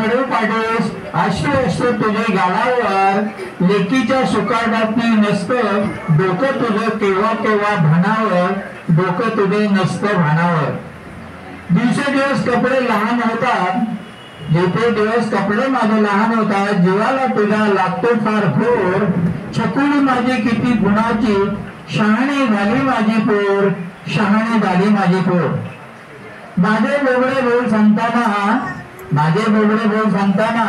खडोपाडोस अश्रू असतो तुझे गालावर लेकीच्या सुखाडातनी नसतं डोकं तुझं केव्हा केव्हा भानावर डोकं तुझे नसतं भानावर दिवसेदिवस कपडे लहान होतात जेथे दिवस कपडे माझे लहान होतात जीवाला तुझ्या लागतो फार घोर छकुली माझी किती गुणाची शहाणी झाली माझी पोर शहाणी झाली माझी पोर माझे बोबडे बोल सांगताना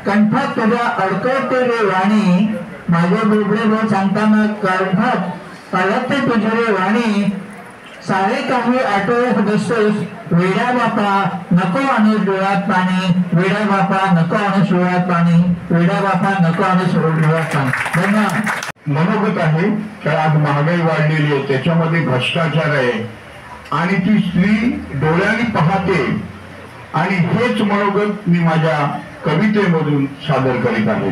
कंठात तुझ्या अडकवते रे वाणी माझे बोबडे बोल सांगताना कंठात अडकते तुझी रे वाणी सारे काही आठवत बसतोस वेड्या बापा नको आणि डोळ्यात पाणी वेड्या बापा नको आणि डोळ्यात पाणी वेड्या बापा नको आणि डोळ्यात पाणी धन्यवाद। मनोगत आहे तर आज महागाई वाढलेली आहे त्याच्यामध्ये भ्रष्टाचार आहे आणि ती स्त्री डोळ्यांनी पाहते आणि हेच मनोगत मी माझ्या कवितेमधून सादर करीत आहे।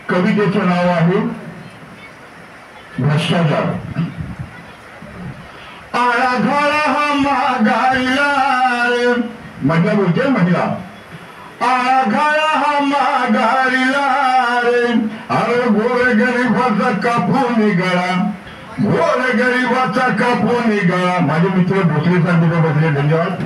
कवितेचं नाव आहे भ्रष्टाचार। आळाघाळा हा महागाईला महिला बोलते महिला आळाघाळा हा महागाईला अरे गोर गरीबाचा कापून निघाला गोर गरीबाचा कापून निघाला माझे मित्र भोसले साहेब बसले धन्यवाद।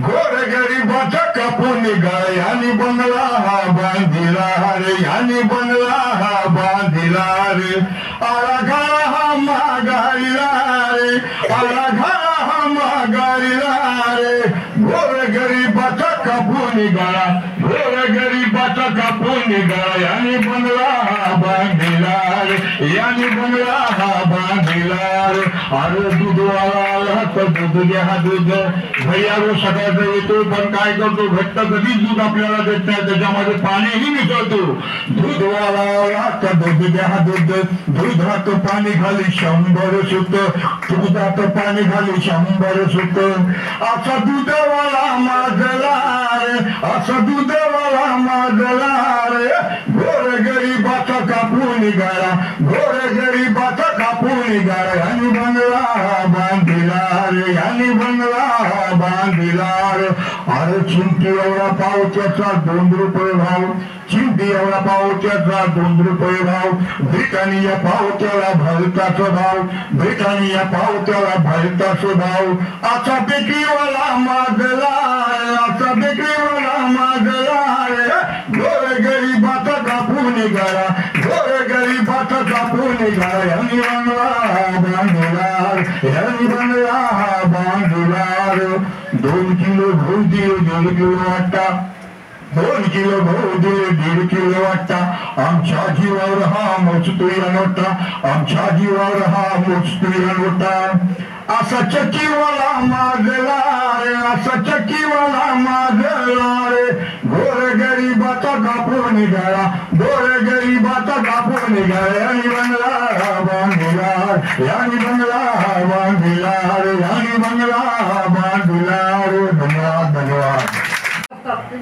गोर गरीबाचा कापून निघाला यांनी बंगला हा बांधिला रे यांनी बंगला हा बांधिला रे आळाघाळा हा महागाईला रे आळाघाळा हा महागाईला रे गोर गरीबाचा कापून निघाला गोर गरीबाचा कापून निघाला यांनी बंगला हा बांधिला रे यांनी बंगला हा बांधिला रे अरे दूधवाला आला तर दूध घ्या दूध भैया रोज सकाळचा येतो पण काय करतो घट्ट कधीच दूध आपल्याला देत नाही त्याच्यामध्ये पाणीही मिसळतो दूधवाला आला तर दूध घ्या दूध दुधात पाणी घाली 100 सुत दुधात पाणी घाली 100 सुत असा दूधवाला माजला रे असा दूधवाला माजला रे गोर गरीबाचा कापून निघाला गोर गरीबाचा कापून निघाला यांनी बंगला बांधिला रे यांनी बंगला बांधिला रे अरे चिंटी एवढा पावत्याचा 2 रुपये भाव चिंटी एवढा पावत्याचा 2 रुपये भाव ब्रिटानिया पावत्याला भलताचा भाव ब्रिटानिया पावत्याला भलताचा भाव असा बेकरीवाला मागला असा बेकरीवाला मागला गोर गरीबाचा कापून निघाला गोर गरीबाचा कापून निघाला यांनी बंगला बांधिला यांनी बंगला बांधिला 2 किलो गहू दिले 2 किलो वाटा 2 किलो गहू दिले 1.5 किलो वाटा आमच्या जीवावर हा मोजतोय नोटा आमच्या जीवावर हा मोजतोय नोटा असा चक्कीवाला मागला रे असा चक्कीवाला मागला रे गोर गरीबाचा कापून निघाला गोर गरीबाचा कापून निघाला यांनी बंगला बांधिला यांनी बंगला बांधिला रे यांनी बंगला बांधिला रे धन्यवाद धन्यवाद।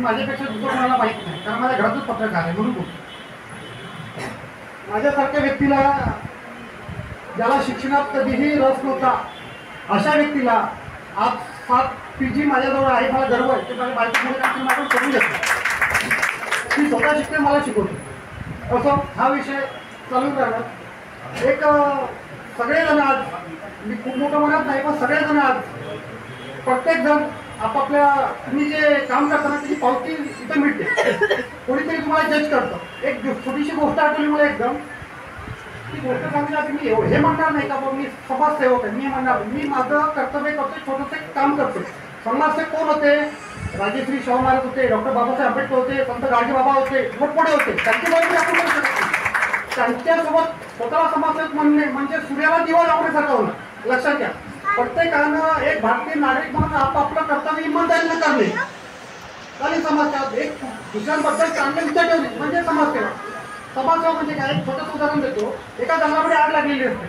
माझ्यापेक्षा दुसरं मला माहित नाही कारण माझ्या घरातच पत्रकार आहे म्हणून माझ्यासारख्या व्यक्तीला ज्याला शिक्षणात कधीही रस नव्हता अशा व्यक्तीला आज 7 PG माझ्याजवळ आहे मला गर्व आहे ते माझ्या बायकोमुळे काम आपण करून घेतो ती स्वतः शिकते मला शिकवते असं हा विषय चालून राहिला एक सगळेजण आज मी खूप मोठं म्हणत नाही पण सगळेजण आज प्रत्येकजण आपापल्या तुम्ही जे काम करताना त्याची पावती इथं मिळते कोणीतरी तुम्हाला जज करतं एक छोटीशी गोष्ट आठवली मला एकदम ती गोष्ट सांगण्याआधी मी हे म्हणणार नाही का बाबा मी समाजसेवक आहे मी म्हणणार मी माझं कर्तव्य करतो छोटंसं काम करतो समाजसेवक कोण होते राजेश्री शाहू महाराज होते डॉक्टर बाबासाहेब आंबेडकर होते संत गाडगेबाबा होते मोठमोठे होते त्यांची बाजू आपण करू शकतो त्यांच्यासोबत स्वतःला समाजसेवक म्हणणे म्हणजे सूर्याला दिवा लावण्यासारखं होणं लक्षात घ्या प्रत्येकानं एक भारतीय नागरिक म्हणून आपापलं कर्तव्य इमानदारीने करणे आणि समाजात एक दुसऱ्यांबद्दल चांगले विचार ठेवले म्हणजे समाजसेवा समाजसेवा म्हणजे काय एक छोटंसं उदाहरण देतो एका जंगलामध्ये आग लागलेली असते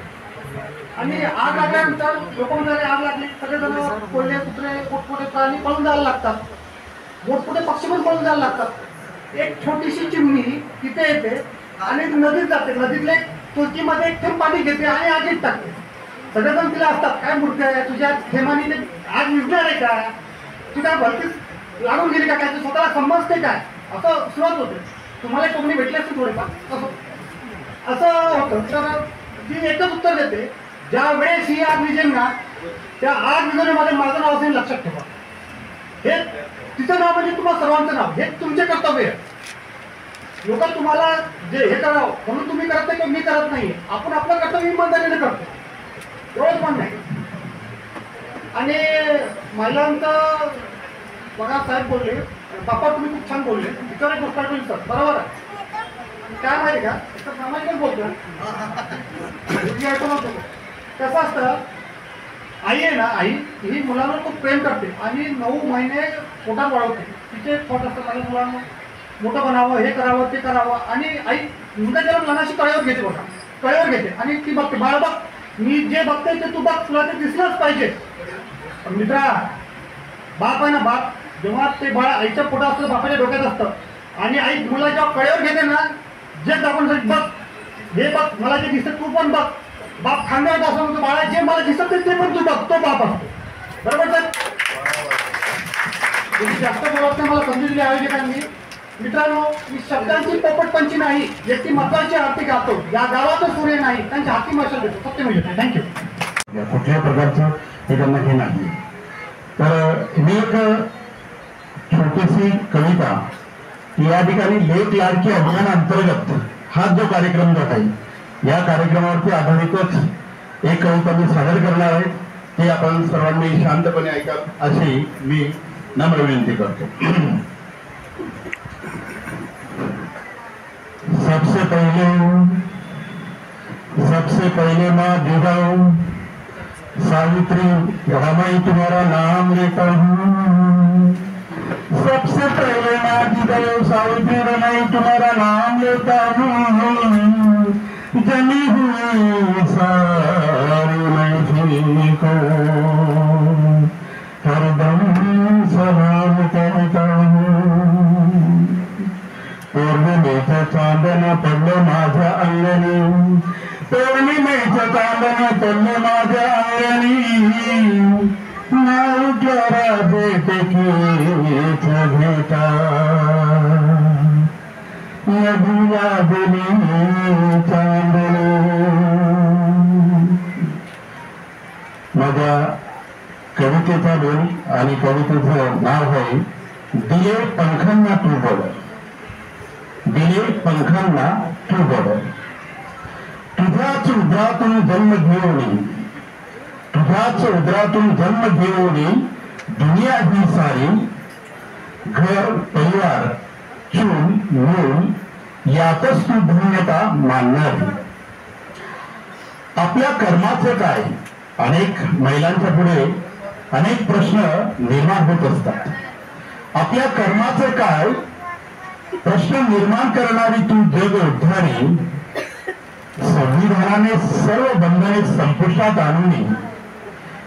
आणि आग लागल्यानंतर लोक म्हणतात आग लागली सगळेजण कोल्हे कुत्रे मोठमोठे प्राणी पळून जायला लागतात मोठमोठे पक्षी पण पळून जायला लागतात एक छोटीशी चिमणी तिथे येते आणि नदीत जाते नदीतल्या तुळशीमध्ये एक थेंब पाणी घेते आणि आगीत टाकते सगळेजण तिला असतात काय मूर्ती आहे तुझ्या थेंबाने आग विझणार आहे का तू काय भरतीस लागून गेली का काय, स्वतःला समजते काय, असं सुरुवात होते. तुम्हाला कोणी भेटले असते थोडेफार असं होतं. तर ती एकच उत्तर देते, ज्या वेळेस ही आग विझेल ना, त्या आग विझवण्यामध्ये माझं नाव असेल, लक्षात ठेवा. हे तिचं नाव म्हणजे तुम्हाला सर्वांचं नाव, हे तुमचे कर्तव्य आहे. लोक तुम्हाला जे हे करावं म्हणून तुम्ही करत नाही किंवा मी करत नाहीये, आपण आपलं कर्तव्य इमानदारीने करतो, एवढंच मान नाही. आणि महिलांचं बघा, साहेब बोलले, बाप्पा तुम्ही खूप छान बोलले, विचार एक गोष्ट आठवली सर, बरोबर आहे. काय माहिती का, सामाजिकच बोलतो, कसं असतं, आई आहे ना, आई ही मुलांवर खूप प्रेम करते आणि 9 महिने पोटात वाढवते. तिचे पोट असतं, माझ्या मुलांना मोठं बनावं, हे करावं, ते करावं. आणि आई मुलं जरा मनाशी कळेवर घेते, बघा कळेवर घेते आणि ती बघते, बाळ बघ, मी जे बघते ते तू बघ, तुला ते दिसलंच पाहिजे. मित्रा, बाप आहे ना, बाप जेव्हा ते बाळ आईच्या पोटात असतं, बापाच्या डोक्यात असतं, आणि आई मुला जेव्हा कळेवर घेते ना, जे आपण बघ, हे बघ, मला जे दिसतं तू पण बघ. बाप खांद्यावर असं म्हणतो, बाळा जे मला दिसत ते पण तू बघ, तो बाप असतो. बरोबर सर? जास्त बोलत नाही, मला समजून दिली आयोजकांनी. मित्रांनो, मी शब्दांची पोपटपंची नाही, व्यक्ती महत्वाची आरती गातो, या गावातच सूर्य नाही, त्यांच्या हाती मशाल देतो, सत्य मिळते. थँक्यू. कुठल्याही प्रकारचं हे त्यांना हे नाही. तर मी एक छोटीशी कविता या ठिकाणी लेख लाडकी अभियान अंतर्गत हा जो कार्यक्रम जात आहे, या कार्यक्रमावरती आधारितच एक कविता मी सादर करणार आहे. ते आपण सर्वांनी शांतपणे ऐकाल अशी मी नम्र विनंती करतो. सबसे पहले माँ जुड़ाऊं, सावित्री रमाई तुम्हारा नाम लेता हूँ. सबसे पहले माँ जुड़ाऊं, सावित्री रमाई तुम्हारा नाम लेता हूँ. जमी हुई सारी मैं को हरदम सलाम कहता हूँ. पौर्णिमेचं चांदण पडलं माझ्या अंगणी, पौर्णिमेचं चांदण पडलं माझ्या अंगणी. नाव जरा भेटकीच भेटा, नदीला दिली चांदणी. माझ्या कवितेचा बोल आणि कवितेचं नाव आहे दिले पंखांना तू बोल. दिले पंखांना तू बोल. तुझ्याच उदरातून जन्म घेऊन, तुझ्याच उदरातून जन्म घेऊन दुनिया ही सारी, घर परिवार चून मूल यातच तू धन्यता मानणारी. आपल्या कर्माचे काय, अनेक महिलांच्या पुढे अनेक प्रश्न निर्माण होत असतात. आपल्या कर्माचे काय प्रश्न निर्माण करणारी तू जग उद्धारी. संविधानाने सर्व बंधने संपुष्टात आणून,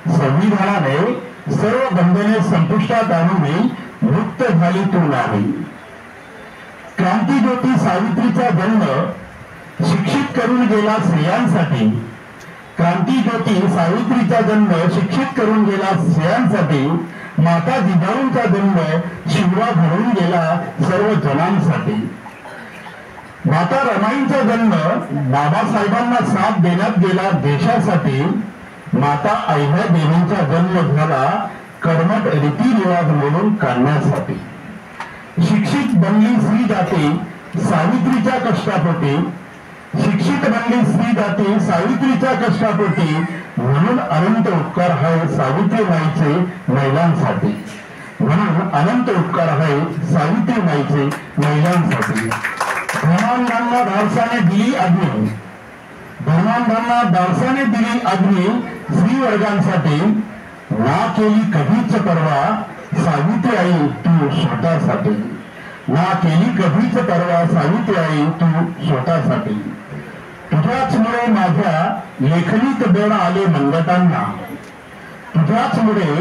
संविधानाने सर्व बंधने संपुष्टात आणून मुक्त झाली तू नाही. क्रांतीज्योती सावित्रीचा जन्म शिक्षित करून गेला स्त्रियांसाठी. क्रांतीज्योती सावित्रीचा जन्म शिक्षित करून गेला स्त्रियांसाठी. माता जिजाऊंचा जन्म शिवरा घडून गेला सर्व जनांसाठी. माता रमाईंचा जन्म बाबासाहेबांना साथ देण्यात गेला देशासाठी. माता अहिल्या देवींचा जन्म झाला कर्मठ रीतिरिवाज म्हणून काढण्यासाठी. शिक्षित बनली स्त्री जाती सावित्रीच्या कष्टापोटी. शिक्षित बनली स्त्री जाती सावित्रीच्या कष्टापोटी. म्हणून अनंत उपकार आहे सावित्रीबाईचे महिलांसाठी. म्हणून अनंत उपकार आहे सावित्रीबाईचे महिलांसाठी. धर्मांधांना धाडसाने दिली अग्नी, धर्मांधांना धाडसाने दिली अग्नी स्त्री वर्गांसाठी. ना केली कधीच परवा सावित्री आई तू स्वतःसाठी. ना केली कधीच परवा सावित्री आई तू स्वतःसाठी. तुझ्याचमुळे माझ्या लेखनीत बळ आले मनगटांना. तुझ्याचमुळे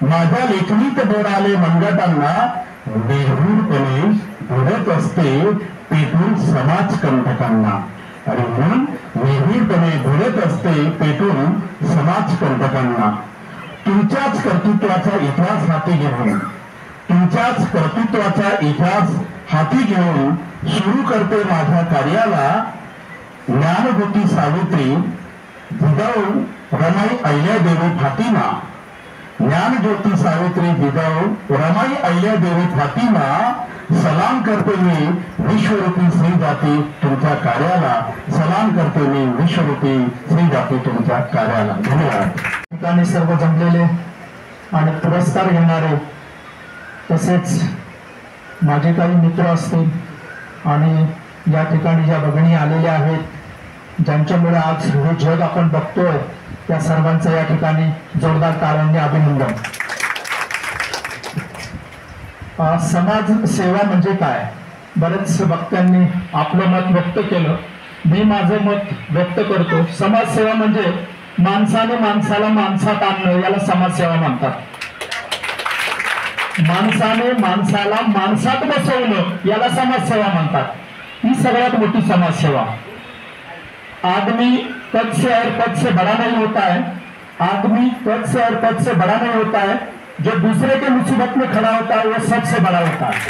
माझ्या लेखनीत बळ आले मनगटांना. निर्भूरपणे घडत असते पेटून समाज कंटकांना. आणि म्हणून निर्भीडपणे घडत असते पेटून समाज कंटकांना. तुमच्याच कर्तृत्वाचा इतिहास हाती घेऊन, तुमच्या त्यांच्याच कर्तृत्वाचा इतिहास हाती घेऊन सुरू करते माझ्या कार्याला ज्ञानज्योती सावित्री जिजाऊ रमाई अहिल्यादेवी फातिमा. ज्ञानज्योती सावित्री जिजाऊ रमाई अहिल्यादेवी फातिमा. सलाम करते मी विश्वरूपी श्री जाती तुमच्या कार्याला. सलाम करते मी विश्वरूपी श्री जाती तुमच्या कार्याला. धन्यवाद. ठिकाणी सर्व जमलेले आणि पुरस्कार घेणारे तसेच माझे काही मित्र असतील आणि या ठिकाणी ज्या भगिनी आलेल्या आहेत ज्यांच्यामुळे आज हे जग आपण बघतोय त्या सर्वांचं या ठिकाणी जोरदार टाळ्यांनी अभिनंदन. समाज सेवा म्हणजे काय? बरेच वक्त्यांनी आपलं मत व्यक्त केलं. मी माझं मत व्यक्त करतो. समाज सेवा म्हणजे माणसाने माणसाला माणसात आणणं याला समाजसेवा म्हणतात. माणसाने माणसाला माणसात बसवणं याला समाजसेवा म्हणतात. ही सगळ्यात मोठी समाजसेवा. आदमी पद से और पद से बड़ा नहीं होता है. आदमी पद से और पद से बड़ा नहीं होता है. जो दूसरे के मुसीबत में खड़ा होता है वो सबसे बड़ा होता है.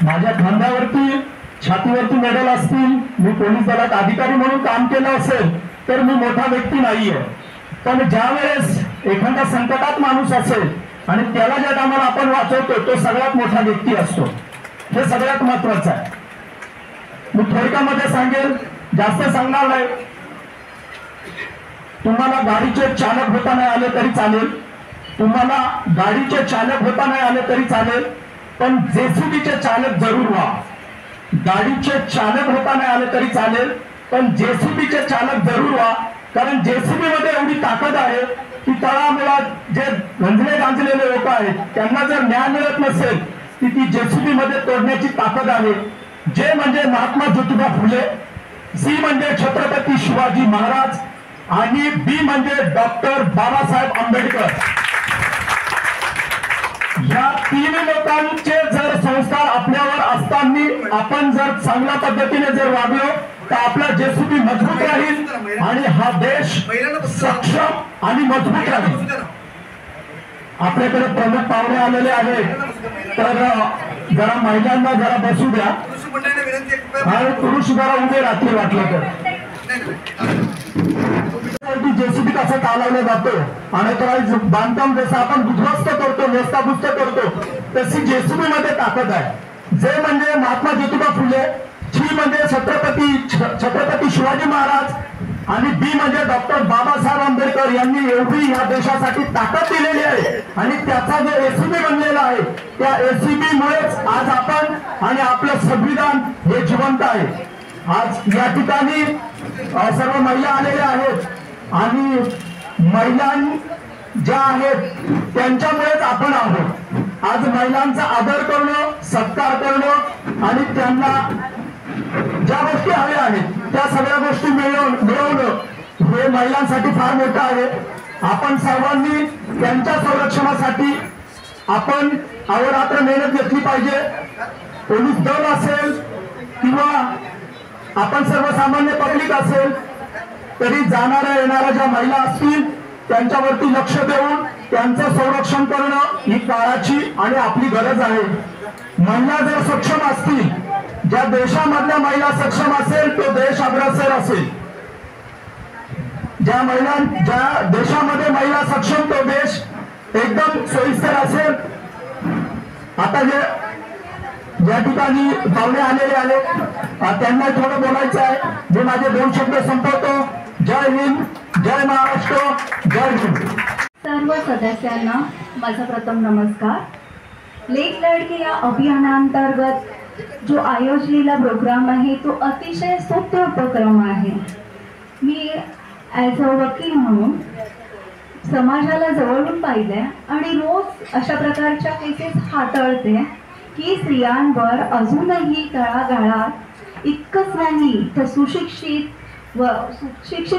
माझ्या खांद्यावरती छातीवरती मेडल असतील, मी पोलीस दलात अधिकारी म्हणून काम केलं असेल तर मी मोठा व्यक्ती नाहीये. पण ज्या वेळेस एखाद्या संकटात माणूस असेल आणि त्याला ज्या टायमाला आपण वाचवतो तो सगळ्यात मोठा व्यक्ती असतो. हे सगळ्यात महत्वाचं आहे. मी थोडक्यामध्ये सांगेल, जास्त सांगणार नाही. तुम्हाला गाडीचे चालक होता नाही आले तरी चालेल. तुम्हाला गाडीचे चालक होता नाही आले तरी चालेल. पण जेसीबीचे चालक जरूर व्हा. गाडीचे चालक होता नाही आले तरी चालेल पण जेसीबीचे चालक जरूर व्हा. कारण जेसीबी मध्ये एवढी ताकद आहे की तळामुळात जे गांजलेले लोक आहेत त्यांना जर न्याय मिळत नसेल की ती जेसीबी मध्ये तोडण्याची ताकद आहे. जे म्हणजे महात्मा ज्योतिबा फुले, सी म्हणजे छत्रपती शिवाजी महाराज आणि बी म्हणजे डॉक्टर बाबासाहेब आंबेडकर. या तीन लोकांचे जर संस्कार आपल्यावर असताना आपण जर चांगल्या पद्धतीने जर वागलो तर आपला जेसीबी मजबूत राहील आणि हा देश सक्षम आणि मजबूत राहील. आपल्याकडे प्रमुख पाहुणे आलेले आहेत तर जरा महिलांना जरा बसू द्या आणि पुरुष जरा उभे राहतील वाटलं तर. जेसीबी कसं चालवलं जातं आणि बांधकाम जसं आपण उद्ध्वस्त करतो, नेस्ताभूस्त करतो तशी जेसीबी मध्ये ताकद आहे. जे म्हणजे महात्मा ज्योतिबा फुले, सी म्हणजे छत्रपती शिवाजी महाराज आणि बी म्हणजे डॉक्टर बाबासाहेब आंबेडकर यांनी एवढी या देशासाठी ताकद दिलेली आहे. आणि त्याचा जो एसीबी बनलेला आहे त्या एसीबी मुळेच आज आपण आणि आपलं संविधान हे जिवंत आहे. आज या ठिकाणी सर्व महिला आलेल्या आहेत आणि महिला ज्या आहेत त्यांच्यामुळेच आपण आहोत. आज महिलांचा आदर करणं, सत्कार करणं आणि त्यांना ज्या गोष्टी हव्या आहेत त्या सगळ्या गोष्टी मिळवणं हे महिलांसाठी फार मोठं आहे. आपण सर्वांनी त्यांच्या संरक्षणासाठी आपण अहोरात्र मेहनत घेतली पाहिजे. पोलीस दल असेल किंवा आपण सर्वसामान्य पब्लिक असेल तरी जाणाऱ्या येणाऱ्या ज्या महिला असतील त्यांच्यावरती लक्ष देऊन त्यांचं संरक्षण करणं ही काळाची आणि आपली गरज आहे. महिला जर सक्षम असतील, ज्या देशामधल्या महिला सक्षम असेल तो देश अग्रेसर असेल. ज्या देशामध्ये महिला सक्षम तो देश एकदम सोयीस्कर असेल. आता जे या ठिकाणी पाहुणे आलेले आहेत त्यांना थोडं बोलायचं आहे. मी माझे 2 शब्द संपवतो. जय हिंद, जय महाराष्ट्र, जय हिंद. सर्व सदस्यांना माझा प्रथम नमस्कार. लेक लडकी या अभियानांतर्गत जो आयोजलेला प्रोग्राम आहे तो अतिशय स्तुत्य उपक्रम आहे. मी ॲज अ वकील म्हणून समाजाला जवळून पाहिलंय आणि रोज अशा प्रकारच्या केसेस हाताळते की स्त्रियांवर अजूनही तळागाळात इतकंच नाही तर सुशिक्षित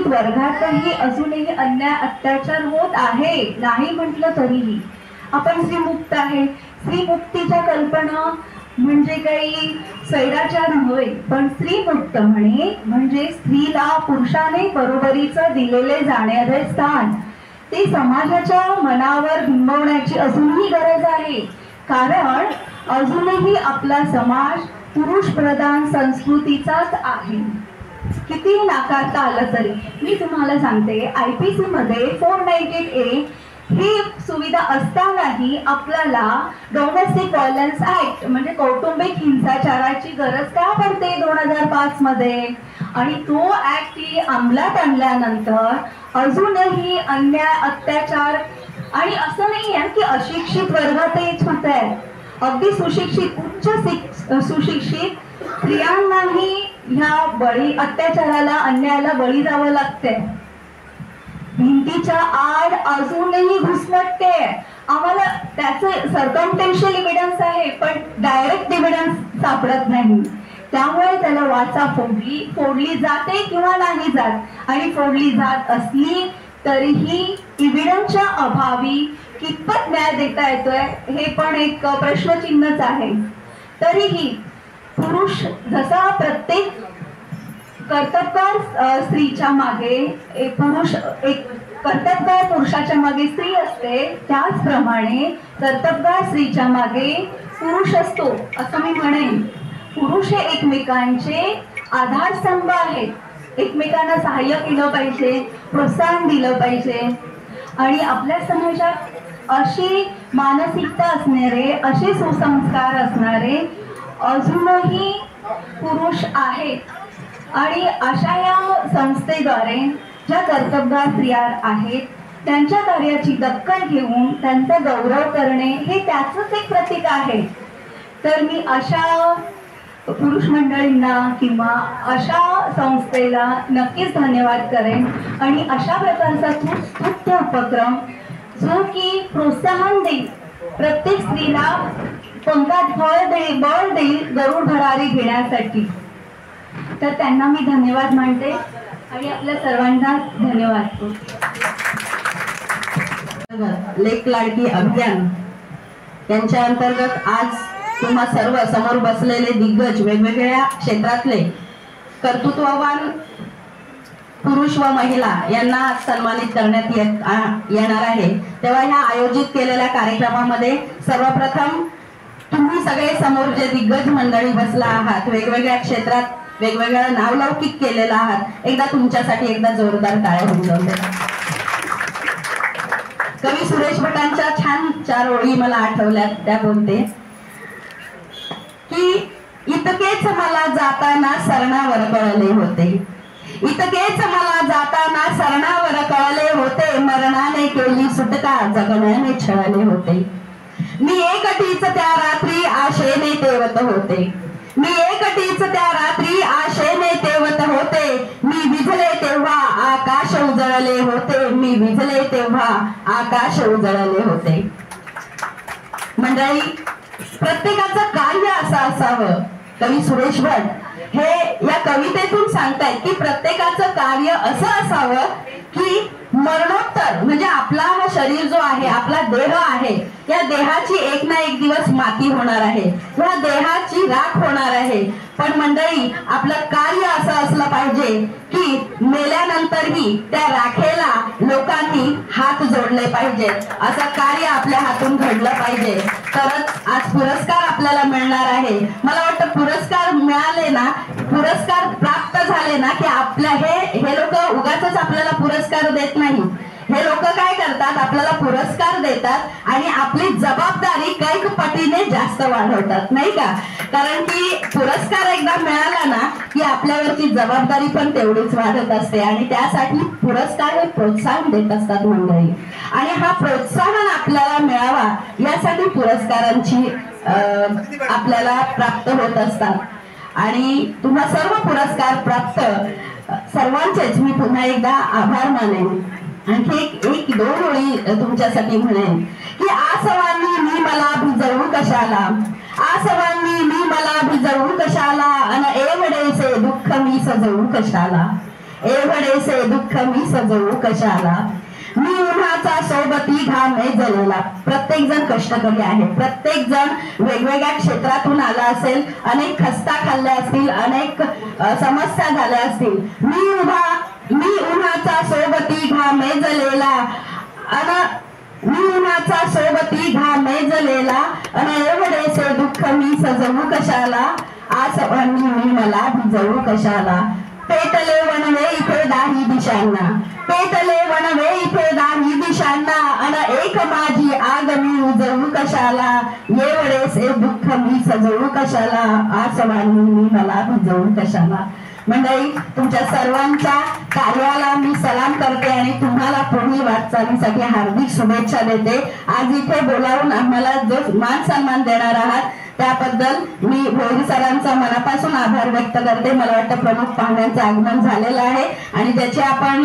वर्गातही अजूनही अन्याय अत्याचार होत आहे. नाही म्हटलं तरीही आपण स्त्रीमुक्त आहे. स्त्रीमुक्तीच्या कल्पना म्हणजे काही स्वैराचार नव्हे पण स्त्रीमुक्त म्हणजे स्त्रीला पुरुषाने बरोबरीचं दिलेले जाणारे स्थान. ते समाजाच्या मनावर बिंबवण्याची अजूनही गरज आहे, कारण अजूनही आपला समाज पुरुष प्रधान संस्कृतीचाच आहे. किती नाकारता आलं तरी. मी तुम्हाला सांगते, IPC मध्ये 498A ही सुविधा असतानाही आपल्याला डोमेस्टिक व्हायलन्स ऍक्ट म्हणजे कौटुंबिक हिंसाचाराची गरज का पडते 2005 मध्ये. आणि तो ऍक्ट अंमलात आणल्यानंतर अजूनही अन्याय, अत्याचार, आणि असं नाही आहे की अशिक्षित वर्गातच होत आहे, अगदी सुशिक्षित, सुशिक्षित स्त्रियांनाही ह्या अत्याचाराला, अन्यायाला बळी जावं लागते. भिंतीच्या आड अजूनही घुसमटते. आम्हाला त्याचं सर्कमटेन्शियल एव्हिडन्स आहे, पण डायरेक्ट एव्हिडन्स सापडत नाही. त्यामुळे त्याला वाचा फोडली जाते किंवा नाही जात. आणि फोडली जात असली तरीही एव्हिडन्सच्या अभावी कितपत न्याय देता येतोय हे पण एक प्रश्नचिन्हच आहे. तरीही पुरुष जसा प्रत्येक कर्तबगार स्त्रीच्या मागे एक कर्तबगार पुरुषाच्या मागे स्त्री असते, त्याचप्रमाणे कर्तबगार स्त्रीच्या मागे पुरुष असतो असं मी म्हणेन. पुरुष हे एकमेकांचे आधारस्तंभ आहेत. एकमेकांना सहाय्य केलं पाहिजे, प्रोत्साहन दिलं पाहिजे. आणि आपल्या समाजात अशी मानसिकता असणारे, असे सुसंस्कार असणारे अजूनही पुरुष आहेत. आणि अशा या संस्थेद्वारे ज्या कर्तबगार स्त्रिया आहेत त्यांच्या कार्याची दखल घेऊन त्यांचा गौरव करणे हे त्याचंच एक प्रतीक आहे. तर मी अशा पुरुष मंडळींना किंवा अशा संस्थेला नक्कीच धन्यवाद करेन. आणि अशा प्रकारचा स्तुत्य उपक्रम जो की प्रोत्साहन देईल, प्रत्येक स्त्रीला पंखात बळ देईल गरुड भरारी घेण्यासाठी, तर त्यांना मी धन्यवाद मानते आणि आपल्या सर्वांना धन्यवाद. लेक लाडकी अभियान त्यांच्या अंतर्गत आज तुम्हा सर्व समोर बसलेले दिग्गज, वेगवेगळ्या क्षेत्रातले कर्तृत्ववान पुरुष व महिला यांना सन्मानित करण्यात येणार आहे. तेव्हा ह्या आयोजित केलेल्या कार्यक्रमामध्ये सर्वप्रथम तुम्ही सगळे समोर जे दिग्गज मंडळी बसला आहात, वेगवेगळ्या क्षेत्रात वेगवेगळं नावलौकिक केलेलं आहात, एकदा तुमच्यासाठी एकदा जोरदार टाळ्या होऊन जाऊ द्या. कवी सुरेश भटांच्या छान 4 ओळी मला आठवल्यात. त्या बोलते की इतकेच मला जाताना सरणावर कळले होते, इतकेच मला जाताना सरणावर कळले होते, मरणाने केली सुटका जगण्याने छळले होते. मी एकटीच त्या रात्री आशेने तेवत होते, मी एकटीच त्या रात्री आशेने तेवत होते. मी विझले तेव्हा आकाश उजळले होते, मी विझले तेव्हा आकाश उजळले होते. मंडळी, प्रत्येकाचं कार्य असं असावं. कवी सुरेश भट हे या कवितेतून सांगतायत की प्रत्येकाचं कार्य असं असावं की मरणोत्तर म्हणजे आपला हा शरीर जो आहे, आपला देह आहे, या देहाची एक ना एक दिवस माती होणार आहे, या देहाची राख होणार आहे. पण मंडळी, आपलं कार्य असं असलं पाहिजे की मेल्यानंतरही त्या राखेला लोकांनी हात जोडले पाहिजे, असं कार्य आपल्या हातून घडलं पाहिजे, तरच आज पुरस्कार आपल्याला मिळणार आहे. मला वाटतं पुरस्कार मिळाले ना, पुरस्कार प्राप्त झाले ना की आपल्या हे लोक उगाचच आपल्याला पुरस्कार देत नाही. हे लोक काय करतात, आपल्याला पुरस्कार देतात आणि आपली जबाबदारी कैक पटीने जास्त वाढवतात, नाही का? कारण की पुरस्कार एकदा मिळाला ना की आपल्यावरची जबाबदारी पण तेवढीच वाढत असते आणि त्यासाठी पुरस्कार हे प्रोत्साहन देत असतात मंडळी. आणि हा प्रोत्साहन आपल्याला मिळावा यासाठी पुरस्कारांची आपल्याला प्राप्त होत असतात. आणि तुम्हा सर्व पुरस्कार प्राप्त सर्वांचेच मी पुन्हा एकदा आभार मानेन. आणखी एक 2 ओळी तुमच्यासाठी म्हणेन की आसवांनी मी मला भिजवू कशाला, आसवांनी मी मला भिजवू कशाला, अन एवढेसे दुःख मी सजवू कशाला, एवढेसे दुःख मी सजवू कशाला. मी उन्हाचा सोबती घामे जलेला. प्रत्येक जण कष्टकरी आहे, प्रत्येक जण वेगवेगळ्या क्षेत्रातून आला असेल, अनेक खस्ता खाल्ल्या असतील, अनेक समस्या झाल्या असतील. मी उन्हाचा सोबती घामे जलेला, अन नियमाचा सोबती घामे जलेला अन एवढेसे दुःख मी सजवू कशाला आसवांनी मी मला भिजवू कशाला पेटले वनवे इथे दाही दिशांना पेटले वनवे इथे दाही दिशांना अन एक माझी आग मी उजवू कशाला एवढेसे दुःख मी सजवू कशाला आसवांनी मी मला भिजवू कशाला. मंडळी, तुमच्या सर्वांच्या कार्याला मी सलाम करते आणि तुम्हाला पुढील वाटचालीसाठी हार्दिक शुभेच्छा देते. आज इथे बोलावून आम्हाला जो मान सन्मान देणार आहात त्याबद्दल मी भोईर सरांचा मनापासून आभार व्यक्त करते. मला वाटतं प्रमुख पाहुण्यांचं आगमन झालेलं आहे आणि त्याची आपण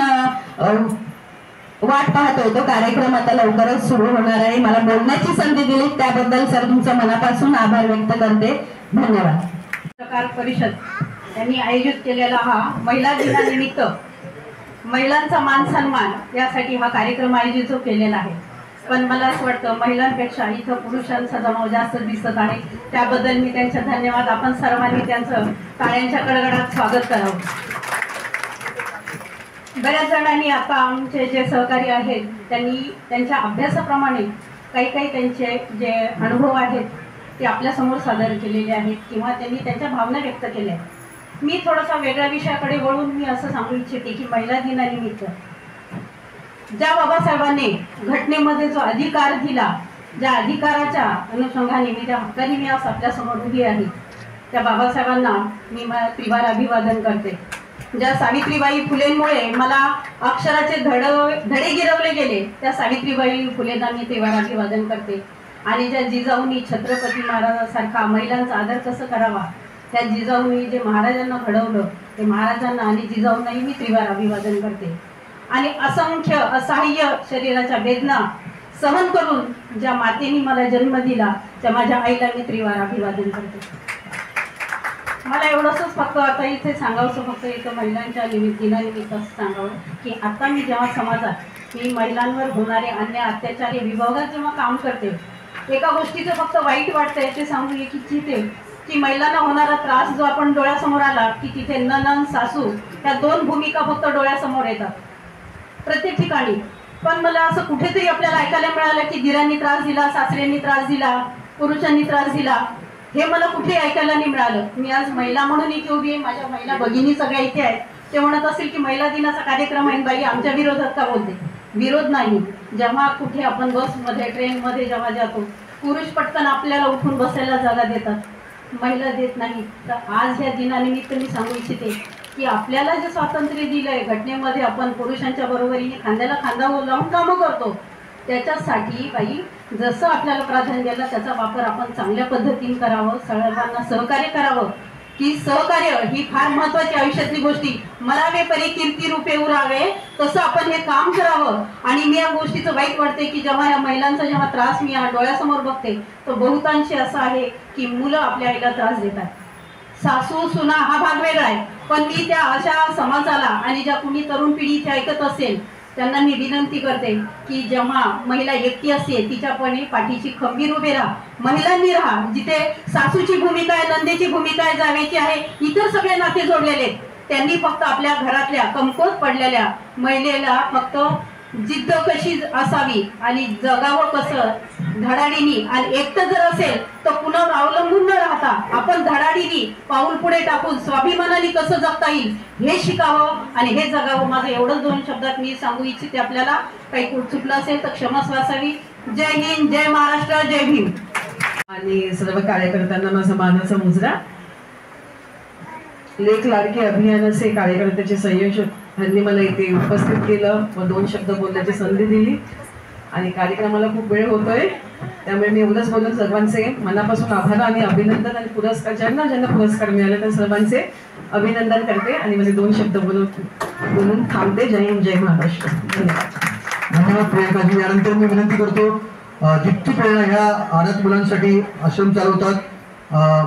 वाट पाहतोय. तो कार्यक्रम आता लवकरच सुरू होणार आहे. मला बोलण्याची संधी दिली त्याबद्दल सर तुमचं मनापासून आभार व्यक्त करते. धन्यवाद. पत्रकार परिषद यांनी आयोजित केलेला हा महिला दिनानिमित्त महिलांचा मान सन्मान यासाठी हा कार्यक्रम आयोजित केलेला आहे. पण मला असं वाटतं महिलांपेक्षा इथं पुरुषांचा जमाव जास्त दिसत आहे. त्याबद्दल मी त्यांचे धन्यवाद. आपण सर्वांनी त्यांचं टाळ्यांच्या कडकडात स्वागत करावं. बऱ्याच जणांनी आता आमचे जे सहकारी आहेत त्यांनी त्यांच्या अभ्यासाप्रमाणे काही त्यांचे जे अनुभव आहेत ते आपल्यासमोर सादर केलेले आहेत किंवा त्यांनी त्यांच्या भावना व्यक्त केल्या आहेत. मी थोडासा वेगळ्या विषयाकडे वळून मी असं सांगू इच्छिते की महिला दिनानिमित्त ज्या बाबासाहेबांनी घटनेमध्ये जो अधिकार दिला, ज्या अधिकाराच्या अनुषंगाने मी त्या हक्काने मी आज आपल्यासमोर उभी आहे, त्या बाबासाहेबांना मी त्रिवार अभिवादन करते. ज्या सावित्रीबाई फुलेंमुळे मला अक्षराचे धडे गिरवले गेले त्या सावित्रीबाई फुलेंना मी त्रिवार अभिवादन करते. आणि ज्या जिजाऊंनी छत्रपती महाराजांसारखा महिलांचा आदर कसं करावा त्या जिजाऊंनी जे महाराजांना घडवलं ते महाराजांना आणि जिजाऊंनाही मी त्रिवार अभिवादन करते. आणि असंख्य असहाय्य शरीराच्या वेदना सहन करून ज्या मातेने मला जन्म दिला त्या माझ्या आईला मी त्रिवार अभिवादन करते. मला एवढंच फक्त आता इथे सांगावंसं फक्त इथं महिलांच्या दिनानिमित्त असं सांगावं की आता मी जेव्हा समाजात मी महिलांवर होणारे अन्याय अत्याचार या विभागात जेव्हा काम करते एका गोष्टीचं फक्त वाईट वाटतंय ते सांगू इच्छिते की महिलांना होणारा त्रास जो आपण डोळ्यासमोर आला की तिथे नणंद सासू त्या दोन भूमिका फक्त डोळ्यासमोर येतात प्रत्येक ठिकाणी. पण मला असं कुठेतरी आपल्याला ऐकायला मिळालं की दिरांनी त्रास दिला, सासऱ्यांनी त्रास दिला, पुरुषांनी त्रास दिला. हे मला कुठे ऐकायला नाही मिळालं. मी आज महिला म्हणून इथे उभी आहे. माझ्या महिला भगिनी सगळ्या इथे आहेत. ते म्हणत असेल की महिला दिनाचा कार्यक्रम आहे बाई आमच्या विरोधात का बोलते. विरोध नाही. जेव्हा कुठे आपण बसमध्ये ट्रेनमध्ये जेव्हा जातो पुरुष पटकन आपल्याला उठून बसायला जागा देतात, महिला देत नाही. तर आज ह्या दिनानिमित्त मी सांगू इच्छिते की आपल्याला जे स्वातंत्र्य दिलंय घटनेमध्ये आपण पुरुषांच्या बरोबरीने खांद्याला खांदा लावून कामं करतो त्याच्यासाठी बाई जसं आपल्याला प्राधान्य दिलं त्याचा वापर आपण चांगल्या पद्धतीने करावं. सर्वांना सहकार्य करावं की सहकार्य ही फार महत्त्वाची आयुष्यातली गोष्टी. मरावे परी कीर्ती रूपे उरावे तसं आपण हे काम करावं. आणि मी या गोष्टीचं वाईट वाटते की जेव्हा या महिलांचा जेव्हा त्रास मी डोळ्यासमोर बघते तो बहुतांशी असं आहे की मुलं आपल्या आईला त्रास देतात. सासू सुना हा भाग वेगळा आहे. पण मी त्या अशा समाजाला आणि ज्या कुणी तरुण पिढी इथे ऐकत असेल त्यांना मी विनंती करते की जेव्हा महिला एकटी असते तिच्यापणे पाठीशी खंबीर उभे राहा. महिलांनी राहा. जिथे सासूची भूमिका आहे, नंदेची भूमिका आहे, जावेची आहे, इतर सगळे नाते जोडलेले त्यांनी फक्त आपल्या घरातल्या कमकुवत पडलेल्या महिलेला फक्त जिद्द कशी असावी आणि जगावं कसं धडाडीनी आणि एकटं जर असेल तर पुन्हा अवलंबून न राहता आपण धडाडीनी पाऊल पुढे टाकून स्वाभिमानाने कसं जगता येईल हे शिकावं आणि हे जगावं. माझं एवढंच 2 शब्दात मी सांगू इच्छिते. आपल्याला काही चुकलं असेल तर क्षमस्व असावी. जय हिंद, जय महाराष्ट्र, जय भीम. आणि सर्व कार्यकर्त्यांना माझा मानाचा मुजरा. लेक लाडके अभियानाचे कार्यकर्त्याचे संयोजक यांनी मला इथे उपस्थित केलं व 2 शब्द बोलण्याची संधी दिली आणि कार्यक्रमाला खूप वेळ होतोय त्यामुळे मी एवढंच बोलून सर्वांचे मनापासून आभार आणि अभिनंदन आणि पुरस्कार ज्यांना पुरस्कार मिळाले त्या सर्वांचे अभिनंदन करते आणि माझे 2 शब्द बोलून थांबते. जय हिंद, जय महाराष्ट्र. धन्यवाद प्रियंकाजी. यानंतर मी विनंती करतो दीप्ती प्रेरणा ह्या अनाथ मुलांसाठी आश्रम चालवतात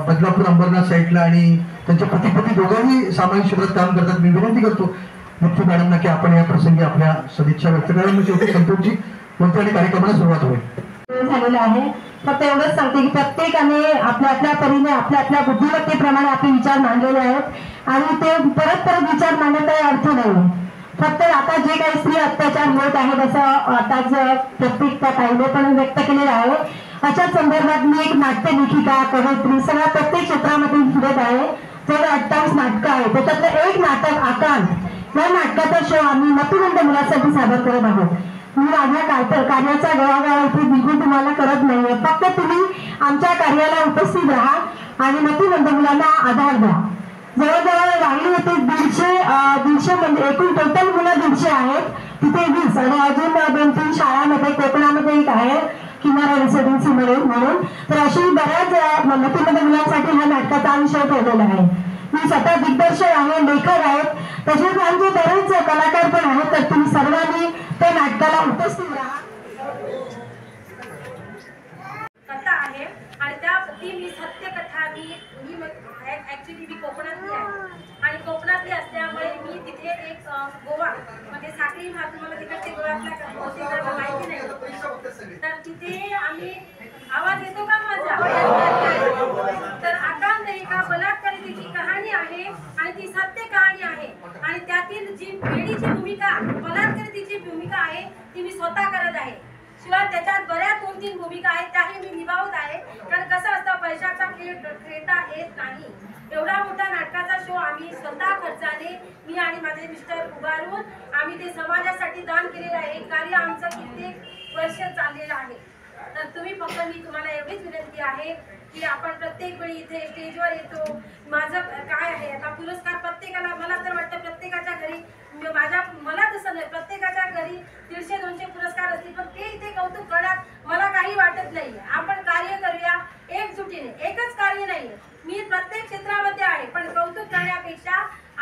बदलापूर अंबरनाथ साईडला आणि त्यांच्या पती दोघांनी सामाजिक क्षेत्रात काम करतात. मी विनंती करतो दीप्ती मॅडमना की आपण या प्रसंगी आपल्या सदिच्छा व्यक्त करा. मग शेवटी संतोषजी बोलते आणि कार्यक्रमाला सुरुवात होईल. झालेलं आहे. फक्त एवढंच सांगते की प्रत्येकाने आपल्या आपल्या परीने आपल्या बुद्धिमत्तेप्रमाणे आपले विचार मांडलेले आहेत आणि ते परत विचार मांडण्याचा अर्थ नाही. फक्त आता जे काही स्त्री अत्याचार होत आहेत असं आताच प्रत्येक त्या ताईने पण व्यक्त केलेलं आहे. अशाच संदर्भात मी एक नाट्य लेखिका, कवयित्री, सगळ्या प्रत्येक क्षेत्रामध्ये फिरत आहे. जवळ 28 नाटकं आहे. त्याच्यातलं एक नाटक आकांत, या नाटकाचा शो आम्ही मतिमंद मुलांसाठी सादर करत आहोत. मी माझ्या कार्याचा गवागावा इथे बिलकुल तुम्हाला करत नाहीये. फक्त तुम्ही आमच्या कार्याला उपस्थित राहा आणि मतिमंद मुलांना आधार द्या. जवळजवळ राहिली होते 150 म्हणजे एकूण टोटल मुलं 150 आहेत, तिथे 20 आणि अजून 2-3 शाळांमध्ये कोकणामध्ये एक आहे किनारा रेसिडेन्सी म्हणून. तर अशी बऱ्याच मतिमंद मुलांसाठी हा नाटकाचा आम्ही शो ठेवलेला आहे. मी स्वतः दिग्दर्शक आहे, लेखक आहेत, तसेच आमचे बरेच कलाकार पण आहेत. तर तुम्ही सर्वांनी त्या नाटकाला उपस्थित राहा. कथा आहे आणि ती मी सत्यकथा मी ऍक्च्युली मी कोकणातली आहे आणि कोकणातली असल्यामुळे मी तिथे एक गोवा म्हणजे साखळी भाग तुम्हाला तिकडचे गोव्यातला माहिती नाही, तर तिथे आम्ही आवाज येतो का माझा? तर आकांत एका बलात्कारितेची कहाणी आहे आणि ती सत्य कहाणी आहे आणि त्यातील जी वेडीची भूमिका, बलात्कारितेची भूमिका आहे ती मी स्वतः करत आहे. शिवाय त्याच्यात बऱ्याच 2-3 भूमिका आहेत त्याही मी निभावत आहे. कारण कसं असतं, पैशाचा खेळ खेळता येत नाही. एवढा मोठा नाटकाचा शो आम्ही स्वतः खर्चाने मी आणि माझे मिस्टर उभारून आम्ही ते समाजासाठी दान केलेलं आहे. कार्य आमचं कित्येक वर्ष चाललेलं आहे. तर तुम्ही फक्त मी तुम्हाला एवढीच विनंती आहे की आपण प्रत्येक वेळी इथे स्टेजवर येतो. माझं काय आहे आता पुरस्कार प्रत्येकाला, मला तर वाटतं प्रत्येकाच्या घरी मला तसं नाही, प्रत्येकाच्या घरी 150-200 पुरस्कार असतील, पण ते इथे कौतुक करण्यात मला काही वाटत नाही. आपण कार्य करूया एकजुटीने. एकच कार्य नाही, मी प्रत्येक क्षेत्रामध्ये आहे, पण कौतुक करण्यापेक्षा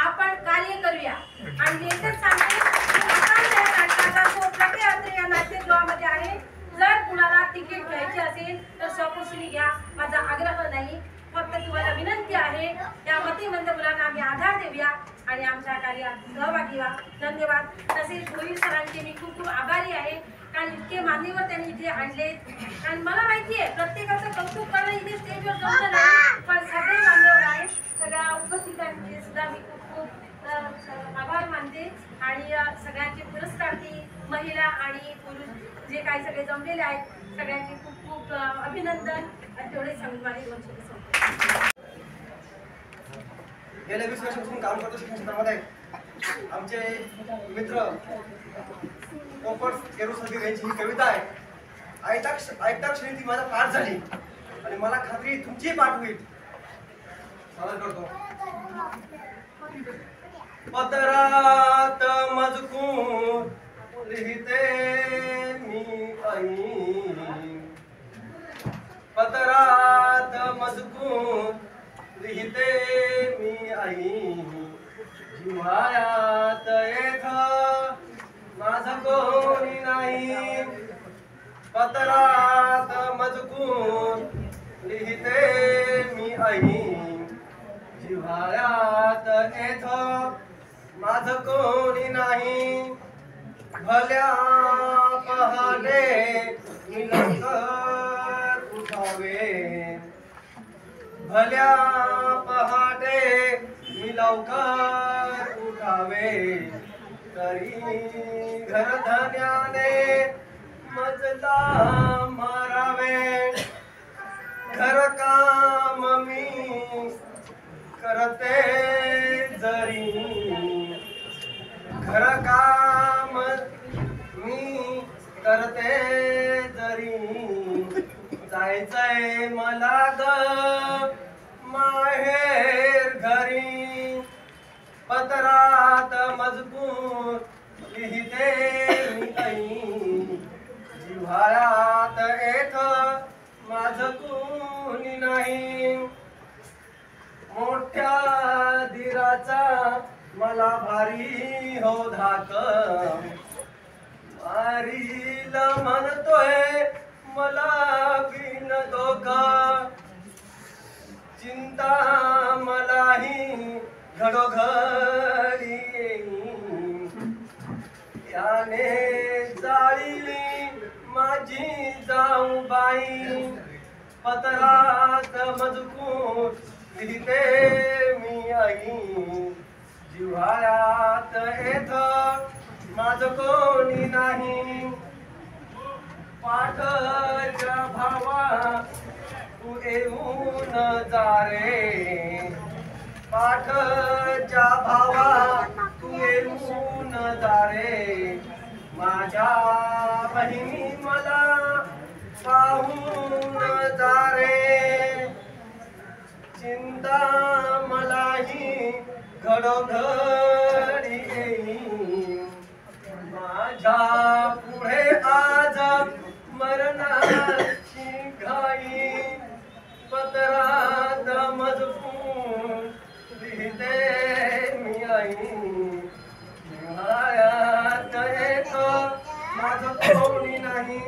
आपण कार्य करूया. आणि एकच सांगते नाटकाचा शो प्रके अत्रे या नाट्यगृहामध्ये आहे. जर कुणाला तिकीट घ्यायची असेल तर स्वकुशीने घ्या, माझा आग्रह नाही. फक्त तुम्हाला विनंती आहे या मतिमंद मुलांना आम्ही आधार देऊया आणि आमच्या कार्यात सहभागी व्हा. धन्यवाद. तसेच गोहिल सरांचे मी खूप खूप आभारी आहे, कारण इतके मान्यवर त्यांनी इथे आणले. आणि मला माहिती आहे प्रत्येकाचं कौतुक करणं इथे स्टेजवर जमलं नाही, पण सगळे मान्यवर आहेत. सगळ्या उपस्थितांचे सुद्धा मी खूप खूप आभार मानते आणि सगळ्यांचे पुरस्कारती महिला आणि पुरुष जे काही सगळे जमलेले आहेत सगळ्यांचे खूप खूप अभिनंदन. आणि तेवढे सांगून माझे 2 शब्द संपले. गेल्या 20 वर्षापासून काम करतो शिक्षण क्षेत्रामध्ये. आमचे मित्र पोपट केरुसदी यांची ही कविता आहे. ऐकता क्षणी ती माझा पाठ झाली आणि मला खात्री तुमची पाठ होईल. सादर करतो. पत्रात मजकूर लिहिते मी आई, पत्रात मजकूर लिहिते मी आई, जिव्हाळ्यात येथ माझं कोणी नाही. पत्रात मजकूर लिहिते मी आई, जिव्हाळ्यात येथ माझं कोणी नाही. भल्या पहाटे मी लवकर उठावे, भल्या पहाटे मी लवकर उठावे, तरी घरधन्याने मजला मारावे. घरकाम मी करते जरी, घरकाम मी करते जरी, जायचंय मला ग माहेर घरी. पत्रात मजकूर लिहिते मी आई, जिव्हाळ्यात येथ माझं कोणी नाही. मोठ्या धीराचा मला भारी हो धाक, मारील म्हणतोय मला बिन धोका. चिंता मलाही घडोघडी येई, याने जाळीली माझी जाऊबाई. पत्रात मजकूर लिहिते मी आई, जिव्हाळ्यात येथ माझ कोणी नाही पाठच्या भावा तू येऊन जा रे पाठच्या भावा तू येऊन जा रे माझ्या बहिणी मला पाहून जा रे चिंता मलाही घडोघडी येईल माझ्या पुढे आज मरणाची घाई पत्रात मजकूर लिहिते मी आई जिव्हाळ्यात येतो माझं कोणी नाही